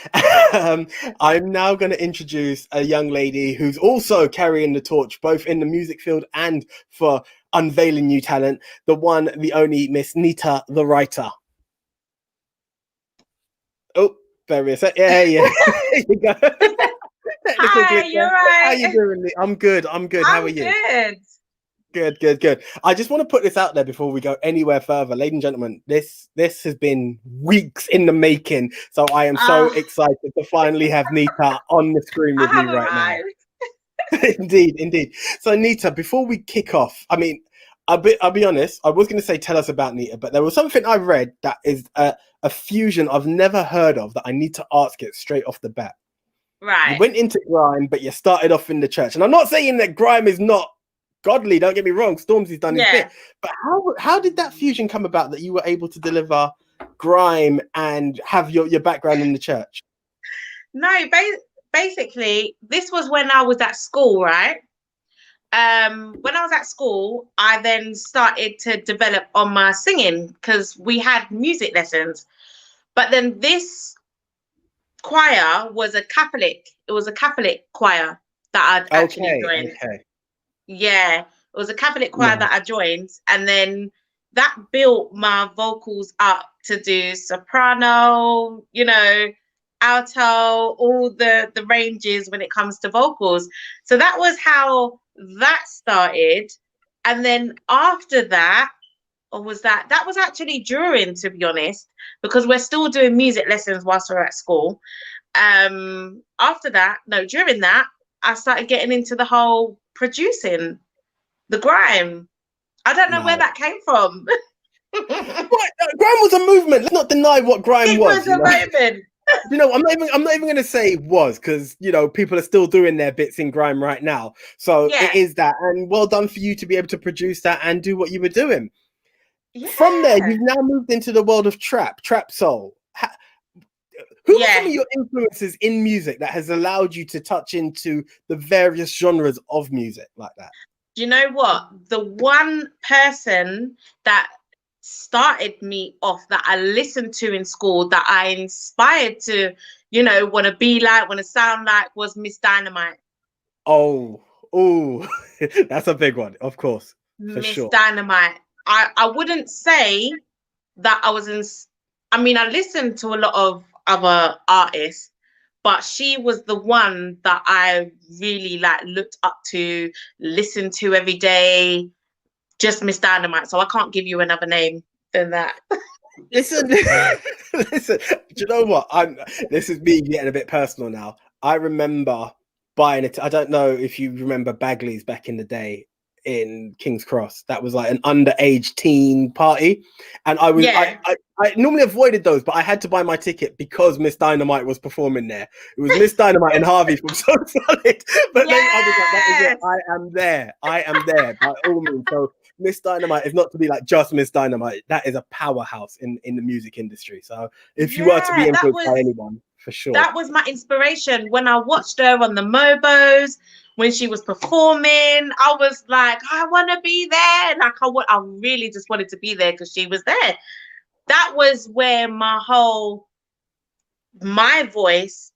I'm now going to introduce a young lady who's also carrying the torch, both in the music field and for unveiling new talent. The one, the only Miss Nita, the writer. Oh, there is it. Yeah. There you go. Hi, you're right. How you doing? I'm good. How are you? Good. Good, good, good. I just want to put this out there before we go anywhere further. Ladies and gentlemen, this has been weeks in the making. So I am so excited to finally have Nita on the screen with me right now. Indeed, indeed. So Nita, before we kick off, I mean, I'll be honest, I was going to say tell us about Nita, but there was something I read that is a fusion I've never heard of that I need to ask it straight off the bat. Right. You went into grime, but you started off in the church. And I'm not saying that grime is not godly, don't get me wrong. Stormzy's done his bit. But how did that fusion come about that you were able to deliver grime and have your background in the church? No, basically, this was when I was at school, right? When I was at school, I then started to develop on my singing because we had music lessons. But then this choir was a Catholic. It was a Catholic choir that I'd actually joined. Okay. Yeah, it was a Catholic choir that I joined, and then that built my vocals up to do soprano, you know, alto, all the ranges when it comes to vocals. So that was how that started. And then after that, or was that was actually during, to be honest, because we're still doing music lessons whilst we're at school. After that, no, during that, I started getting into the whole producing the grime. I don't know where that came from. Grime was a movement. Let's not deny what grime was. It was a movement. You know, I'm not even going to say it was, because, you know, people are still doing their bits in grime right now. So it is that. And well done for you to be able to produce that and do what you were doing. Yeah. From there, you've now moved into the world of trap soul. Who are some of your influences in music that has allowed you to touch into the various genres of music like that? Do you know what? The one person that started me off, that I listened to in school, that I inspired to, you know, want to be like, want to sound like, was Miss Dynamite. Oh, that's a big one, of course. For Miss sure. Dynamite. I wouldn't say that I was in. I mean, I listened to a lot of other artists, but she was the one that I really looked up to, listened to every day. Just Miss Dynamite. So I can't give you another name than that. Listen. Do you know what? This is me getting a bit personal now. I remember buying it. I don't know if you remember Bagley's back in the day in King's Cross. That was like an underage teen party, and I was I normally avoided those, but I had to buy my ticket because Miss Dynamite was performing there. It was Miss Dynamite and Harvey from So Solid. But then I was like, that is it. I am there by all means. So Miss Dynamite is not to be like just Miss Dynamite. That is a powerhouse in the music industry. So if you are to be influenced by anyone, for sure. That was my inspiration when I watched her on the Mobos. When she was performing, I was like, I want to be there. Like I really just wanted to be there because she was there. That was where my voice,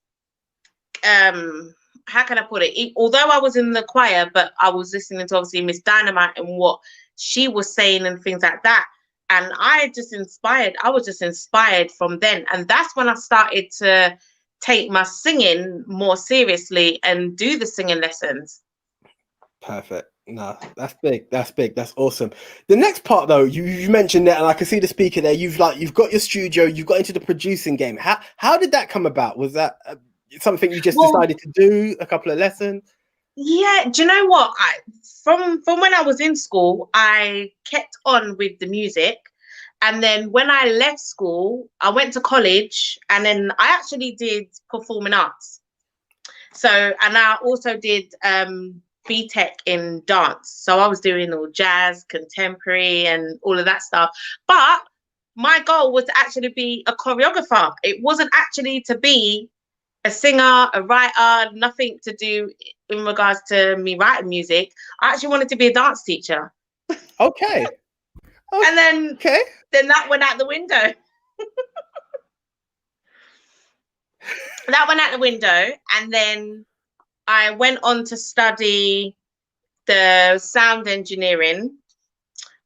how can I put it? Although I was in the choir, but I was listening to obviously Miss Dynamite and what she was saying and things like that. And I was just inspired from then. And that's when I started to take my singing more seriously and do the singing lessons. Perfect. No, that's big. That's awesome. The next part though, you mentioned that, and I can see the speaker there. You've got your studio, you've got into the producing game. How did that come about? Was that something you just decided to do, a couple of lessons? Yeah, do you know what? From when I was in school, I kept on with the music. And then when I left school, I went to college, and then I actually did performing arts. So, and I also did BTEC in dance. So I was doing all jazz, contemporary, and all of that stuff. But my goal was to actually be a choreographer. It wasn't actually to be a singer, a writer, nothing to do in regards to me writing music. I actually wanted to be a dance teacher. Okay. And then that went out the window. That went out the window. And then I went on to study the sound engineering.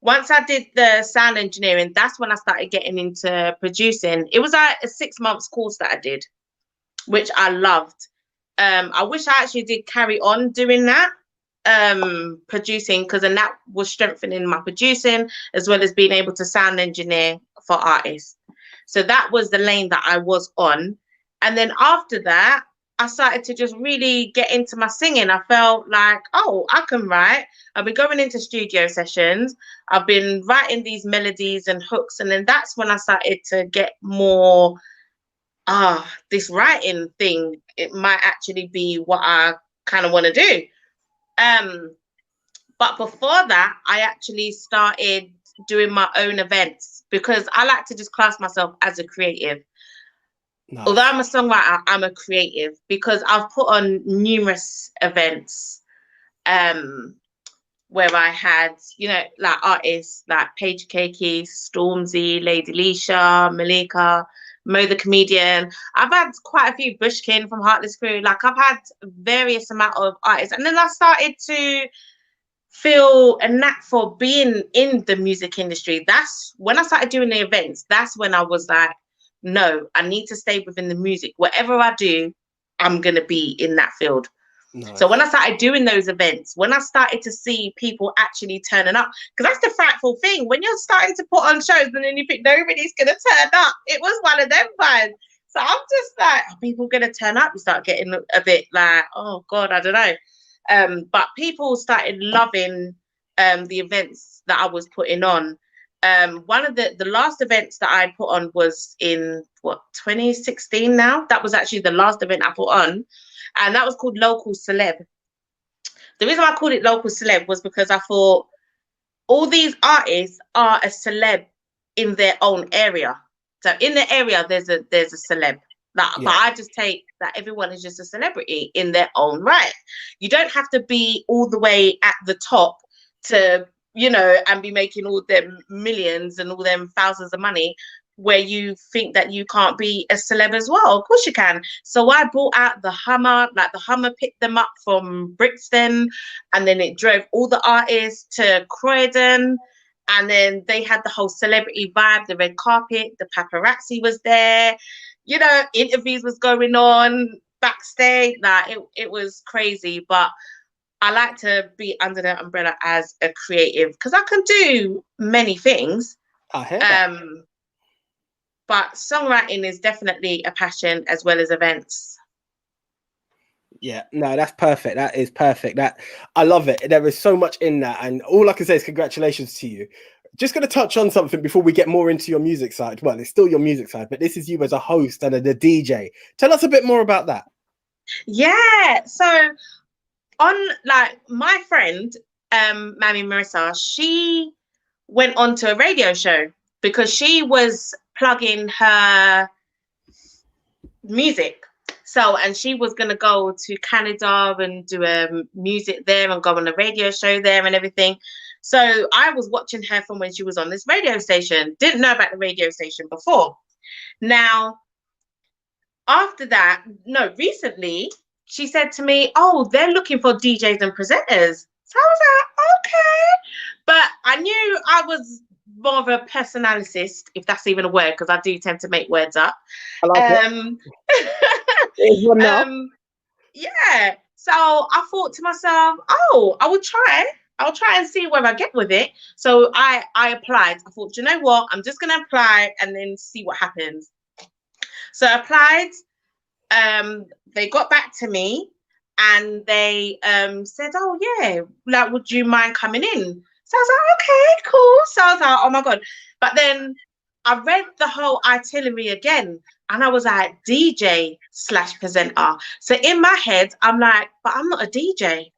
Once I did the sound engineering, that's when I started getting into producing. It was like a 6 months course that I did, which I loved. I wish I actually did carry on doing that. producing, because then that was strengthening my producing as well as being able to sound engineer for artists. So that was the lane that I was on. And then after that, I started to just really get into my singing. I felt like, oh, I can write. I've been going into studio sessions. I've been writing these melodies and hooks. And then that's when I started to get more, this writing thing, it might actually be what I kind of want to do. But before that, I actually started doing my own events because I like to just class myself as a creative. Nice. Although I'm a songwriter, I'm a creative because I've put on numerous events where I had, you know, like artists like Paige Keiki, Stormzy, Lady Leisha, Malika, Mo the Comedian. I've had quite a few, Bushkin from Heartless Crew. Like I've had various amount of artists. And then I started to feel a knack for being in the music industry. That's when I started doing the events. That's when I was like, no, I need to stay within the music. Whatever I do, I'm going to be in that field. Nice. So when I started doing those events, when I started to see people actually turning up, because that's the frightful thing, when you're starting to put on shows and then you think nobody's going to turn up, it was one of them vibes. So I'm just like, are people going to turn up? You start getting a bit like, oh God, I don't know. But people started loving the events that I was putting on. One of the last events that I put on was in 2016 now. That was actually the last event I put on, and that was called Local Celeb. The reason I called it Local Celeb was because I thought all these artists are a celeb in their own area. So in the area there's a celeb. But I just take that everyone is just a celebrity in their own right. You don't have to be all the way at the top to, you know, and be making all them millions and all them thousands of money where you think that you can't be a celeb as well. Of course you can. So I brought out the Hummer, like the Hummer picked them up from Brixton, and then it drove all the artists to Croydon, and then they had the whole celebrity vibe, the red carpet, the paparazzi was there, you know, interviews was going on backstage. Like it was crazy, but I like to be under the umbrella as a creative because I can do many things. I hear that. But songwriting is definitely a passion as well as events. Yeah, no, that's perfect. That is perfect. That I love it. There is so much in that, and all I can say is congratulations to you. Just going to touch on something before we get more into your music side. Well, it's still your music side, but this is you as a host and the DJ. Tell us a bit more about that. Yeah, so on like my friend, Mammy Marissa, she went on to a radio show because she was plugging her music. So, and she was going to go to Canada and do music there and go on a radio show there and everything. So I was watching her from when she was on this radio station. Didn't know about the radio station before. Now, after that, no, recently, she said to me, oh, they're looking for DJs and presenters. So I was like, okay. But I knew I was more of a personalicist, if that's even a word, because I do tend to make words up. I like it. Yeah. So I thought to myself, oh, I will try. I'll try and see where I get with it. So I applied. I thought, you know what? I'm just going to apply and then see what happens. So I applied. They got back to me and they said, oh, yeah, like, would you mind coming in? So I was like, okay, cool. So I was like, oh, my God. But then I read the whole itinerary again and I was like, DJ/presenter. So in my head, I'm like, but I'm not a DJ.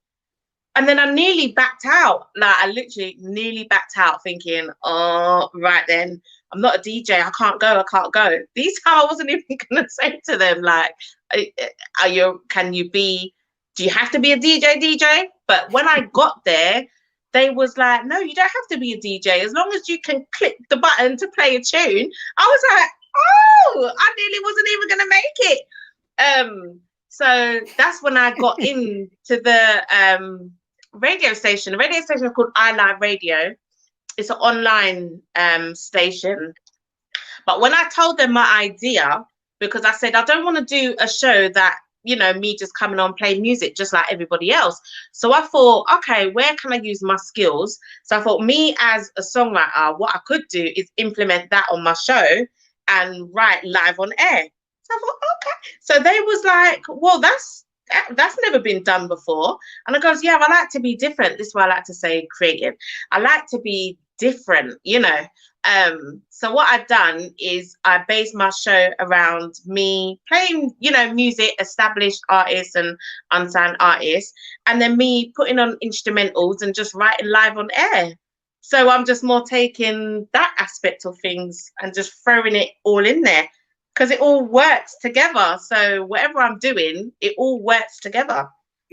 And then I nearly backed out. Like, I literally nearly backed out thinking, oh, right then, I'm not a DJ. I can't go. This time I wasn't even going to say to them, like, do you have to be a DJ? But when I got there, they was like, no, you don't have to be a DJ. As long as you can click the button to play a tune. I was like, oh, I nearly wasn't even going to make it. So that's when I got into the radio station. The radio station is called iLive Radio. It's an online station. But when I told them my idea, because I said, I don't want to do a show that you know, me just coming on playing music just like everybody else. So I thought, okay, where can I use my skills? So I thought, me as a songwriter, what I could do is implement that on my show and write live on air. So I thought, okay. So they was like, well, that's never been done before. And I goes, yeah, I like to be different. This is why I like to say creative. I like to be different, you know. So what I've done is I based my show around me playing, you know, music, established artists and unsigned artists, and then me putting on instrumentals and just writing live on air. So I'm just more taking that aspect of things and just throwing it all in there, because it all works together. So whatever I'm doing, it all works together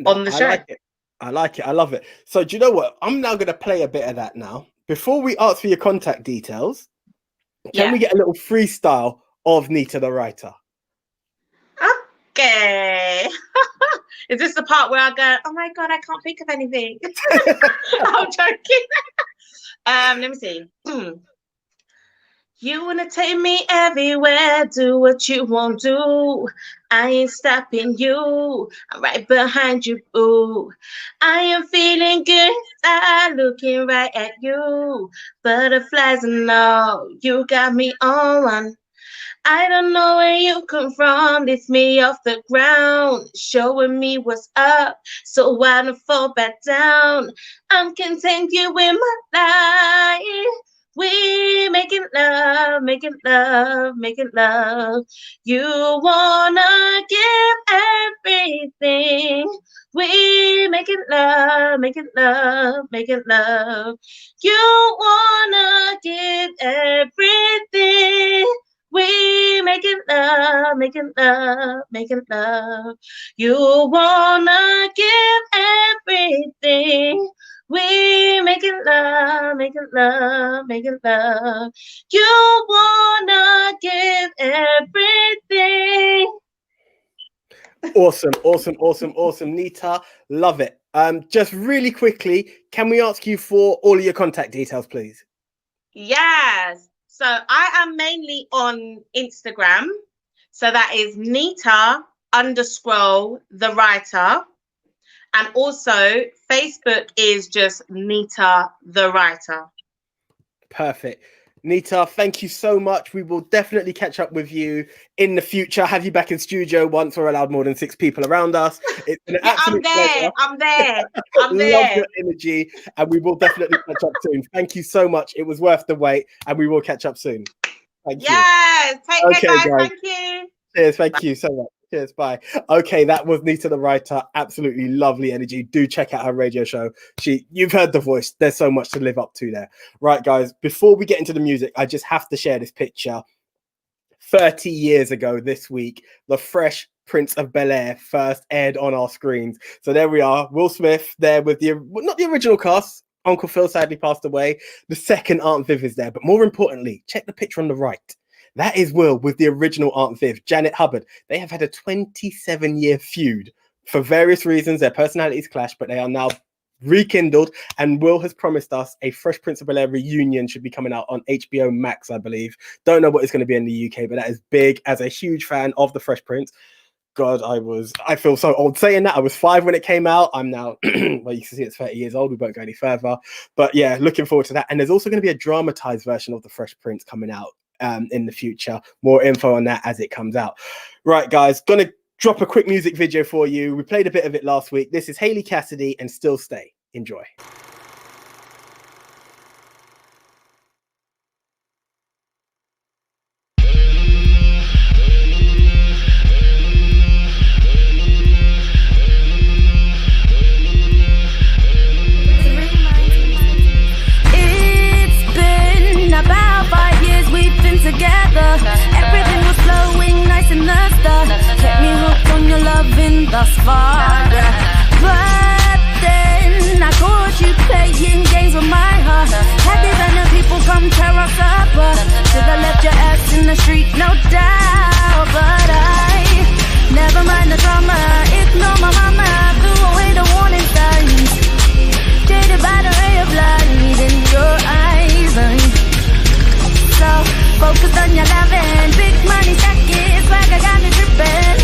on the show. I like it. I love it. So do you know what? I'm now going to play a bit of that now. Before we ask for your contact details, can we get a little freestyle of Nita the writer? Okay. Is this the part where I go, oh my God, I can't think of anything? I'm joking. Let me see. You wanna take me everywhere, do what you want to do. I ain't stopping you, I'm right behind you, boo. I am feeling good, I'm looking right at you. Butterflies and all, you got me on one. I don't know where you come from, lift me off the ground, showing me what's up, so I don't fall back down. I'm content you in my life. We making love, making love, making love. You wanna give everything. We making love, making love, making love. You wanna give everything. We making love, making love, making love. You wanna give everything. We making love, making love, making love. You wanna give everything. Awesome, awesome, awesome, awesome, Nita. Love it. Just really quickly, can we ask you for all of your contact details, please? Yes. So I am mainly on Instagram. So that is Nita_the writer. And also Facebook is just Nita the writer. Perfect. Nita, thank you so much. We will definitely catch up with you in the future. Have you back in studio once we're allowed more than 6 people around us. It's an absolute pleasure. I'm there. Love your energy, and we will definitely catch up soon. Thank you so much. It was worth the wait, and we will catch up soon. Thank you. Yes. Take care, guys. Thank you. Cheers. Thank you so much. Cheers. Bye. Okay, that was Nita the writer. Absolutely lovely energy. Do check out her radio show. You've heard the voice. There's so much to live up to there. Right, guys, before we get into the music, I just have to share this picture. 30 years ago this week, the Fresh Prince of Bel-Air first aired on our screens. So there we are. Will Smith there with not the original cast. Uncle Phil sadly passed away. The second Aunt Viv is there. But more importantly, check the picture on the right. That is Will with the original Aunt Viv, Janet Hubbard. They have had a 27-year feud. For various reasons, their personalities clash, but they are now rekindled. And Will has promised us a Fresh Prince of Bel-Air reunion should be coming out on HBO Max, I believe. Don't know what it's going to be in the UK, but that is big. As a huge fan of the Fresh Prince, God, I feel so old saying that. I was 5 when it came out. I'm now, well, you can see it's 30 years old. We won't go any further. But yeah, looking forward to that. And there's also going to be a dramatized version of the Fresh Prince coming out in the future. More info on that as it comes out. Right, guys, gonna drop a quick music video for you. We played a bit of it last week. This is Hayley Cassidy and Still Stay. Enjoy. Together, everything was flowing nice in the start. Kept me hooked on your loving thus far. But then I caught you playing games with my heart. Had these random people come tear us apart. Should have left your ass in the street, no doubt. But I never mind the drama. Ignore my mama, threw away the warning signs. Jaded by the ray of light in your eyes. So focused on your loving, big money jacket, swag I got me dripping.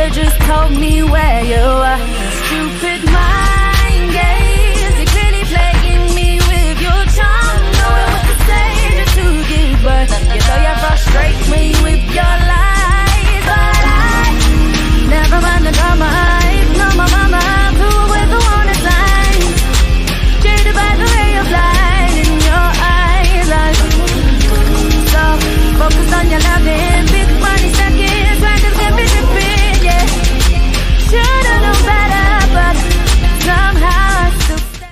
could've just told me where you are. Stupid mind games, they clearly playing me with your charm. Knowing what to say just to get by. You know you frustrate me with your lies, but I never mind the drama. Ignore my mama, through with the warning signs. Jaded by the ray of light in your eyes, like so focused on your loving. Big money seconds, random dripping, yeah. Should've known better, but somehow I still stay.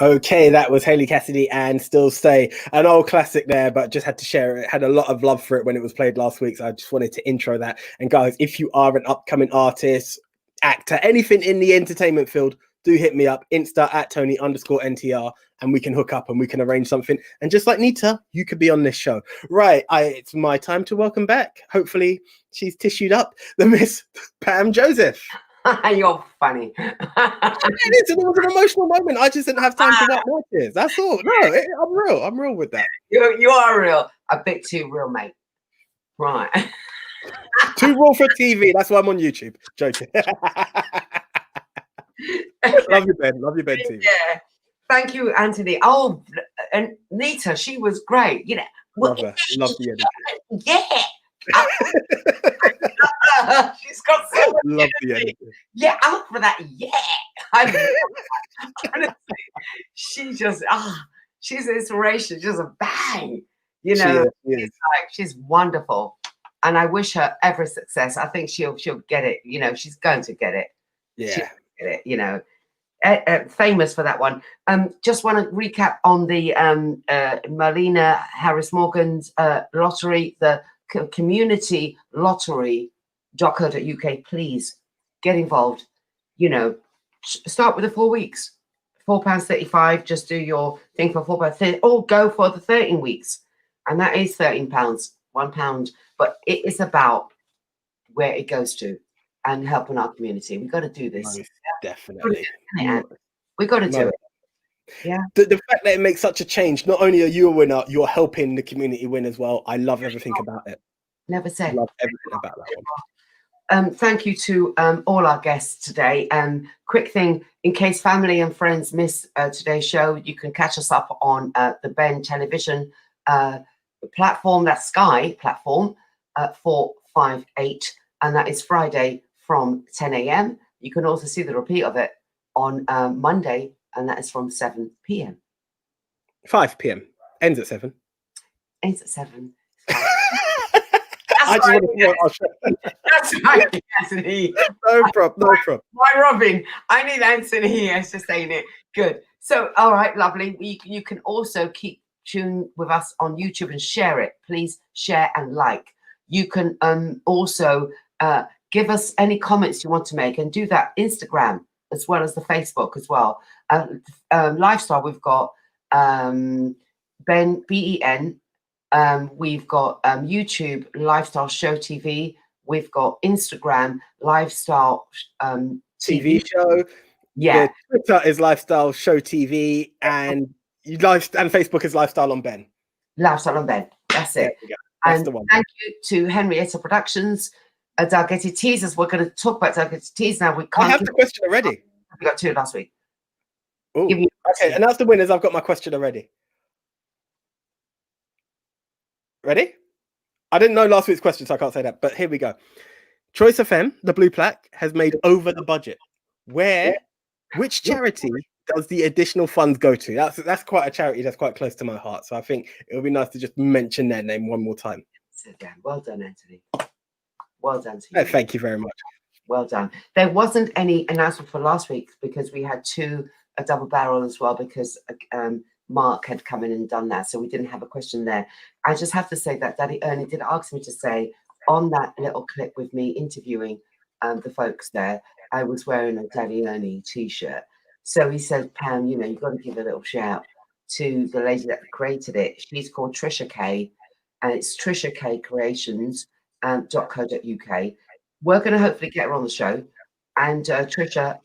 Okay, that was Hayley Cassidy and Still Stay, an old classic there, but just had to share it. Had a lot of love for it when it was played last week, so I just wanted to intro that. And guys, if you are an upcoming artist, actor, anything in the entertainment field, do hit me up, Insta at Tony_NTR, and we can hook up and we can arrange something. And just like Nita, you could be on this show. Right, it's my time to welcome back. Hopefully she's tissued up, the Miss Pam Joseph. You're funny. It was an emotional moment. I just didn't have time to wipe my tears. That's all. No, I'm real. I'm real with that. You are real. A bit too real, mate. Right. Too raw for TV. That's why I'm on YouTube. Joking. Love you, Ben. Love you, Ben. TV. Yeah. Thank you, Anthony. Oh, and Nita, she was great. You know. Love her. Love the energy. Yeah. She's got so much Love the energy. energy. Yeah, I'm up for that. Yeah. Honestly, she just she's an inspiration, just a bang. You know, she's wonderful. And I wish her every success. I think she'll get it. You know, she's going to get it. Yeah. She'll get it, you know. Famous for that one. Just want to recap on the Marlena Harris Morgan's lottery, the community lottery.co.uk. Please get involved. You know, start with the 4 weeks, £4.35. Just do your thing for £4.30, or go for the 13 weeks, and that is £13, £1. But it is about where it goes to and helping our community. We've got to do this. Nice. Definitely. We've got to do it. Yeah. The fact that it makes such a change, not only are you a winner, you're helping the community win as well. I love everything about it. Never said. Love everything about that one. Thank you to all our guests today. Quick thing, in case family and friends miss today's show, you can catch us up on the Ben Television platform, that's Sky platform, 458, and that is Friday from 10 a.m. You can also see the repeat of it on Monday, and that is from 7 p.m. 5 p.m. Ends at 7. Ends at 7. I just want to That's right, Anthony. No problem. My Robin, I need Anthony here sustaining it. Good. So, all right, lovely. You can also keep tuned with us on YouTube and share it. Please share and like. You can also give us any comments you want to make, and do that Instagram as well as the Facebook as well. Lifestyle, we've got Ben, BEN. We've got YouTube, Lifestyle Show TV. We've got Instagram, Lifestyle TV show. Yeah. Twitter is Lifestyle Show TV, and Facebook is Lifestyle on Ben. Lifestyle on Ben. That's it. That's and the one. Thank you to Henrietta Productions, Dalgety Teasers. We're going to talk about Dalgety Teasers now. I have the question already. We got 2 last week. Ooh. Okay, announce the winners. I've got my question already. Ready? I didn't know last week's question, so I can't say that. But here we go. Choice FM, the Blue Plaque, has made over the budget. Which charity does the additional funds go to? That's quite a charity that's quite close to my heart. So I think it would be nice to just mention their name one more time. Well done, Anthony. Well done to you. Thank you very much. Well done. There wasn't any announcement for last week because we had a double barrel as well, because Mark had come in and done that. So we didn't have a question there. I just have to say that Daddy Ernie did ask me to say on that little clip with me interviewing the folks there, I was wearing a Daddy Ernie t-shirt. So he said, Pam, you know, you've got to give a little shout to the lady that created it. She's called Trisha K, and it's Trisha K Creations.co.uk. We're going to hopefully get her on the show, and Trisha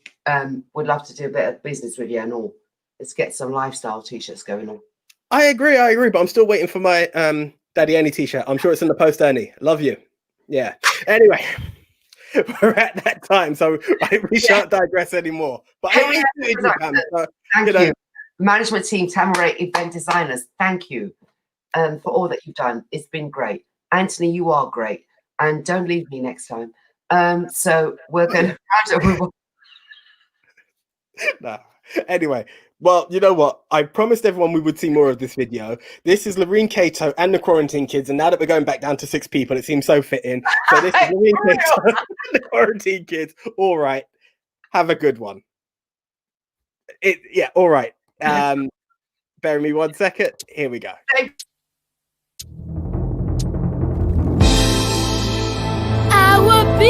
would love to do a bit of business with you and all. Let's get some lifestyle t-shirts going on. I agree, but I'm still waiting for my Daddy Ernie t-shirt. I'm sure it's in the post, Ernie. Love you. Yeah. Anyway, we're at that time, so we shan't digress anymore. But I always do it, Pam, so, thank you. Management team, Tamaray Event Designers, thank you for all that you've done. It's been great. Anthony, you are great. And don't leave me next time. So we're going to... No. Anyway, well, you know what? I promised everyone we would see more of this video. This is Loreen Cato and the Quarantine Kids, and now that we're going back down to 6 people, it seems so fitting. So this is Loreen Cato and the Quarantine Kids. All right. Have a good one. All right. Bear with me 1 second. Here we go. I would be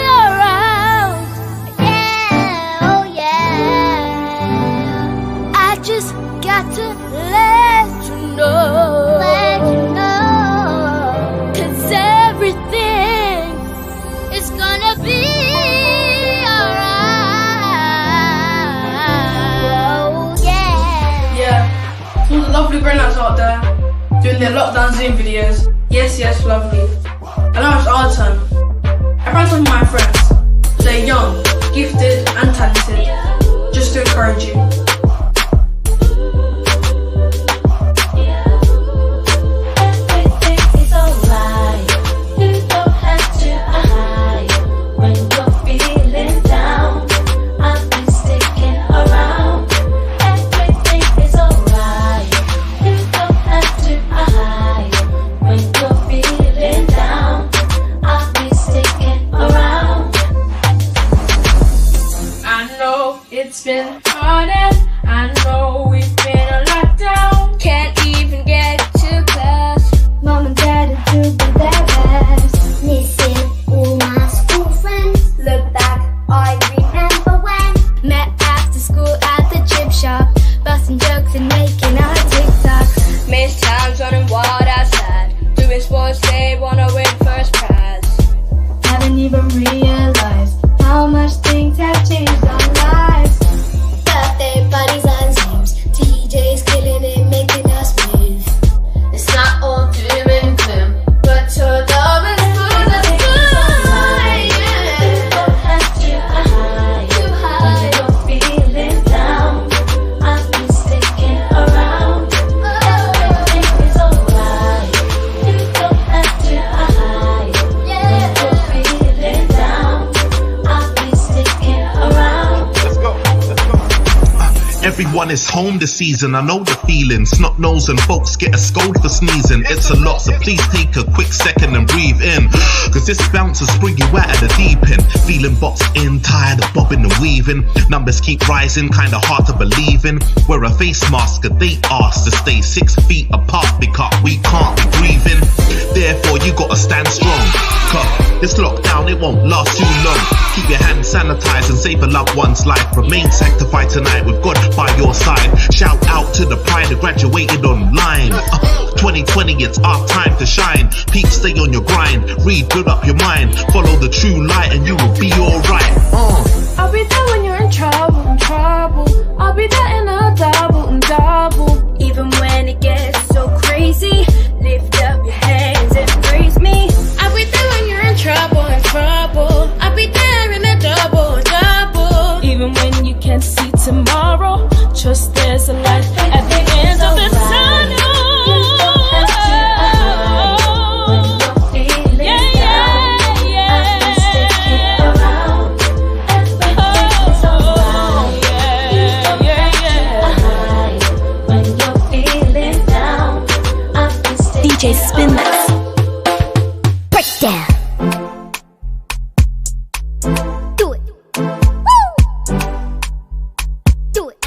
around, yeah, oh yeah. I just got to let you know, 'cause everything is gonna be alright, oh yeah. Yeah, to all the lovely grandmas out there doing their lockdown Zoom videos. Yes, lovely. And now it's our turn. I found some of my friends. They're young, gifted and talented. Just to encourage you. Everything is alright. You don't have to hide. When you're feeling down, I'll be sticking around. Everything is alright. You don't have to hide. When you're feeling down, I'll be sticking around. I know it's been hard and I know we've been a lockdown. Can't even get to class. Mom and dad are doing their best. Missing all my school friends. Look back, I remember when met after school at the chip shop, busting jokes and making our TikToks. Missed times running wild outside, doing sports day, wanna win first prize. Haven't even realized how much things have changed our lives. Birthday parties and Zooms, DJs killing it, making us move. It's not all doom and gloom, but your love is full of fun. You don't have to hide. When you're feeling down, I'll be sticking around. Everything is alright. You don't have to hide. When you're feeling down, I'll be sticking around. Everyone is home this season, I know the feeling. Snot nose and folks get a scold for sneezing. It's a lot, so please take a quick second and breathe in. Cause this bounce will spring you out of the deep end. Feeling boxed in, tired of bobbing and weaving. Numbers keep rising, kinda hard to believe in. Wear a face mask, they ask to stay 6 feet apart because we can't be breathing. Therefore you gotta stand strong. Cause this lockdown, it won't last too long. Keep your hands sanitized and save a loved one's life. Remain sanctified tonight with God by your side. Shout out to the pride that graduated online. 2020, it's our time to shine. Peeps, stay on your grind. Read, build up your mind. Follow the true light and you will be alright. I'll be there when you're in trouble, I'll be there in a double. Even when it gets so crazy, lift up your hands and praise me. I'll be there when you're in trouble. I'll be there in a double. Even when you can't see tomorrow, trust there's a light at the end of the tunnel. You don't have to hide. When you're feeling down, I'll be sticking around. Everything is alright. You don't have to hide. When you're feeling down, I'll be sticking DJ Spin This. Breakdown. Do it. Woo! Do it.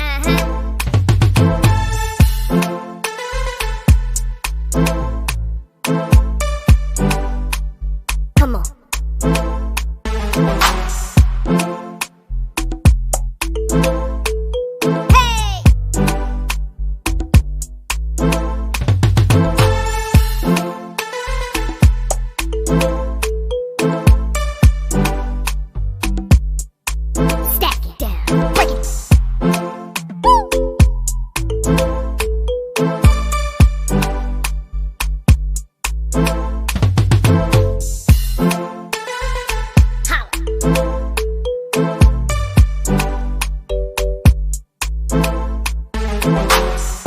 Bye.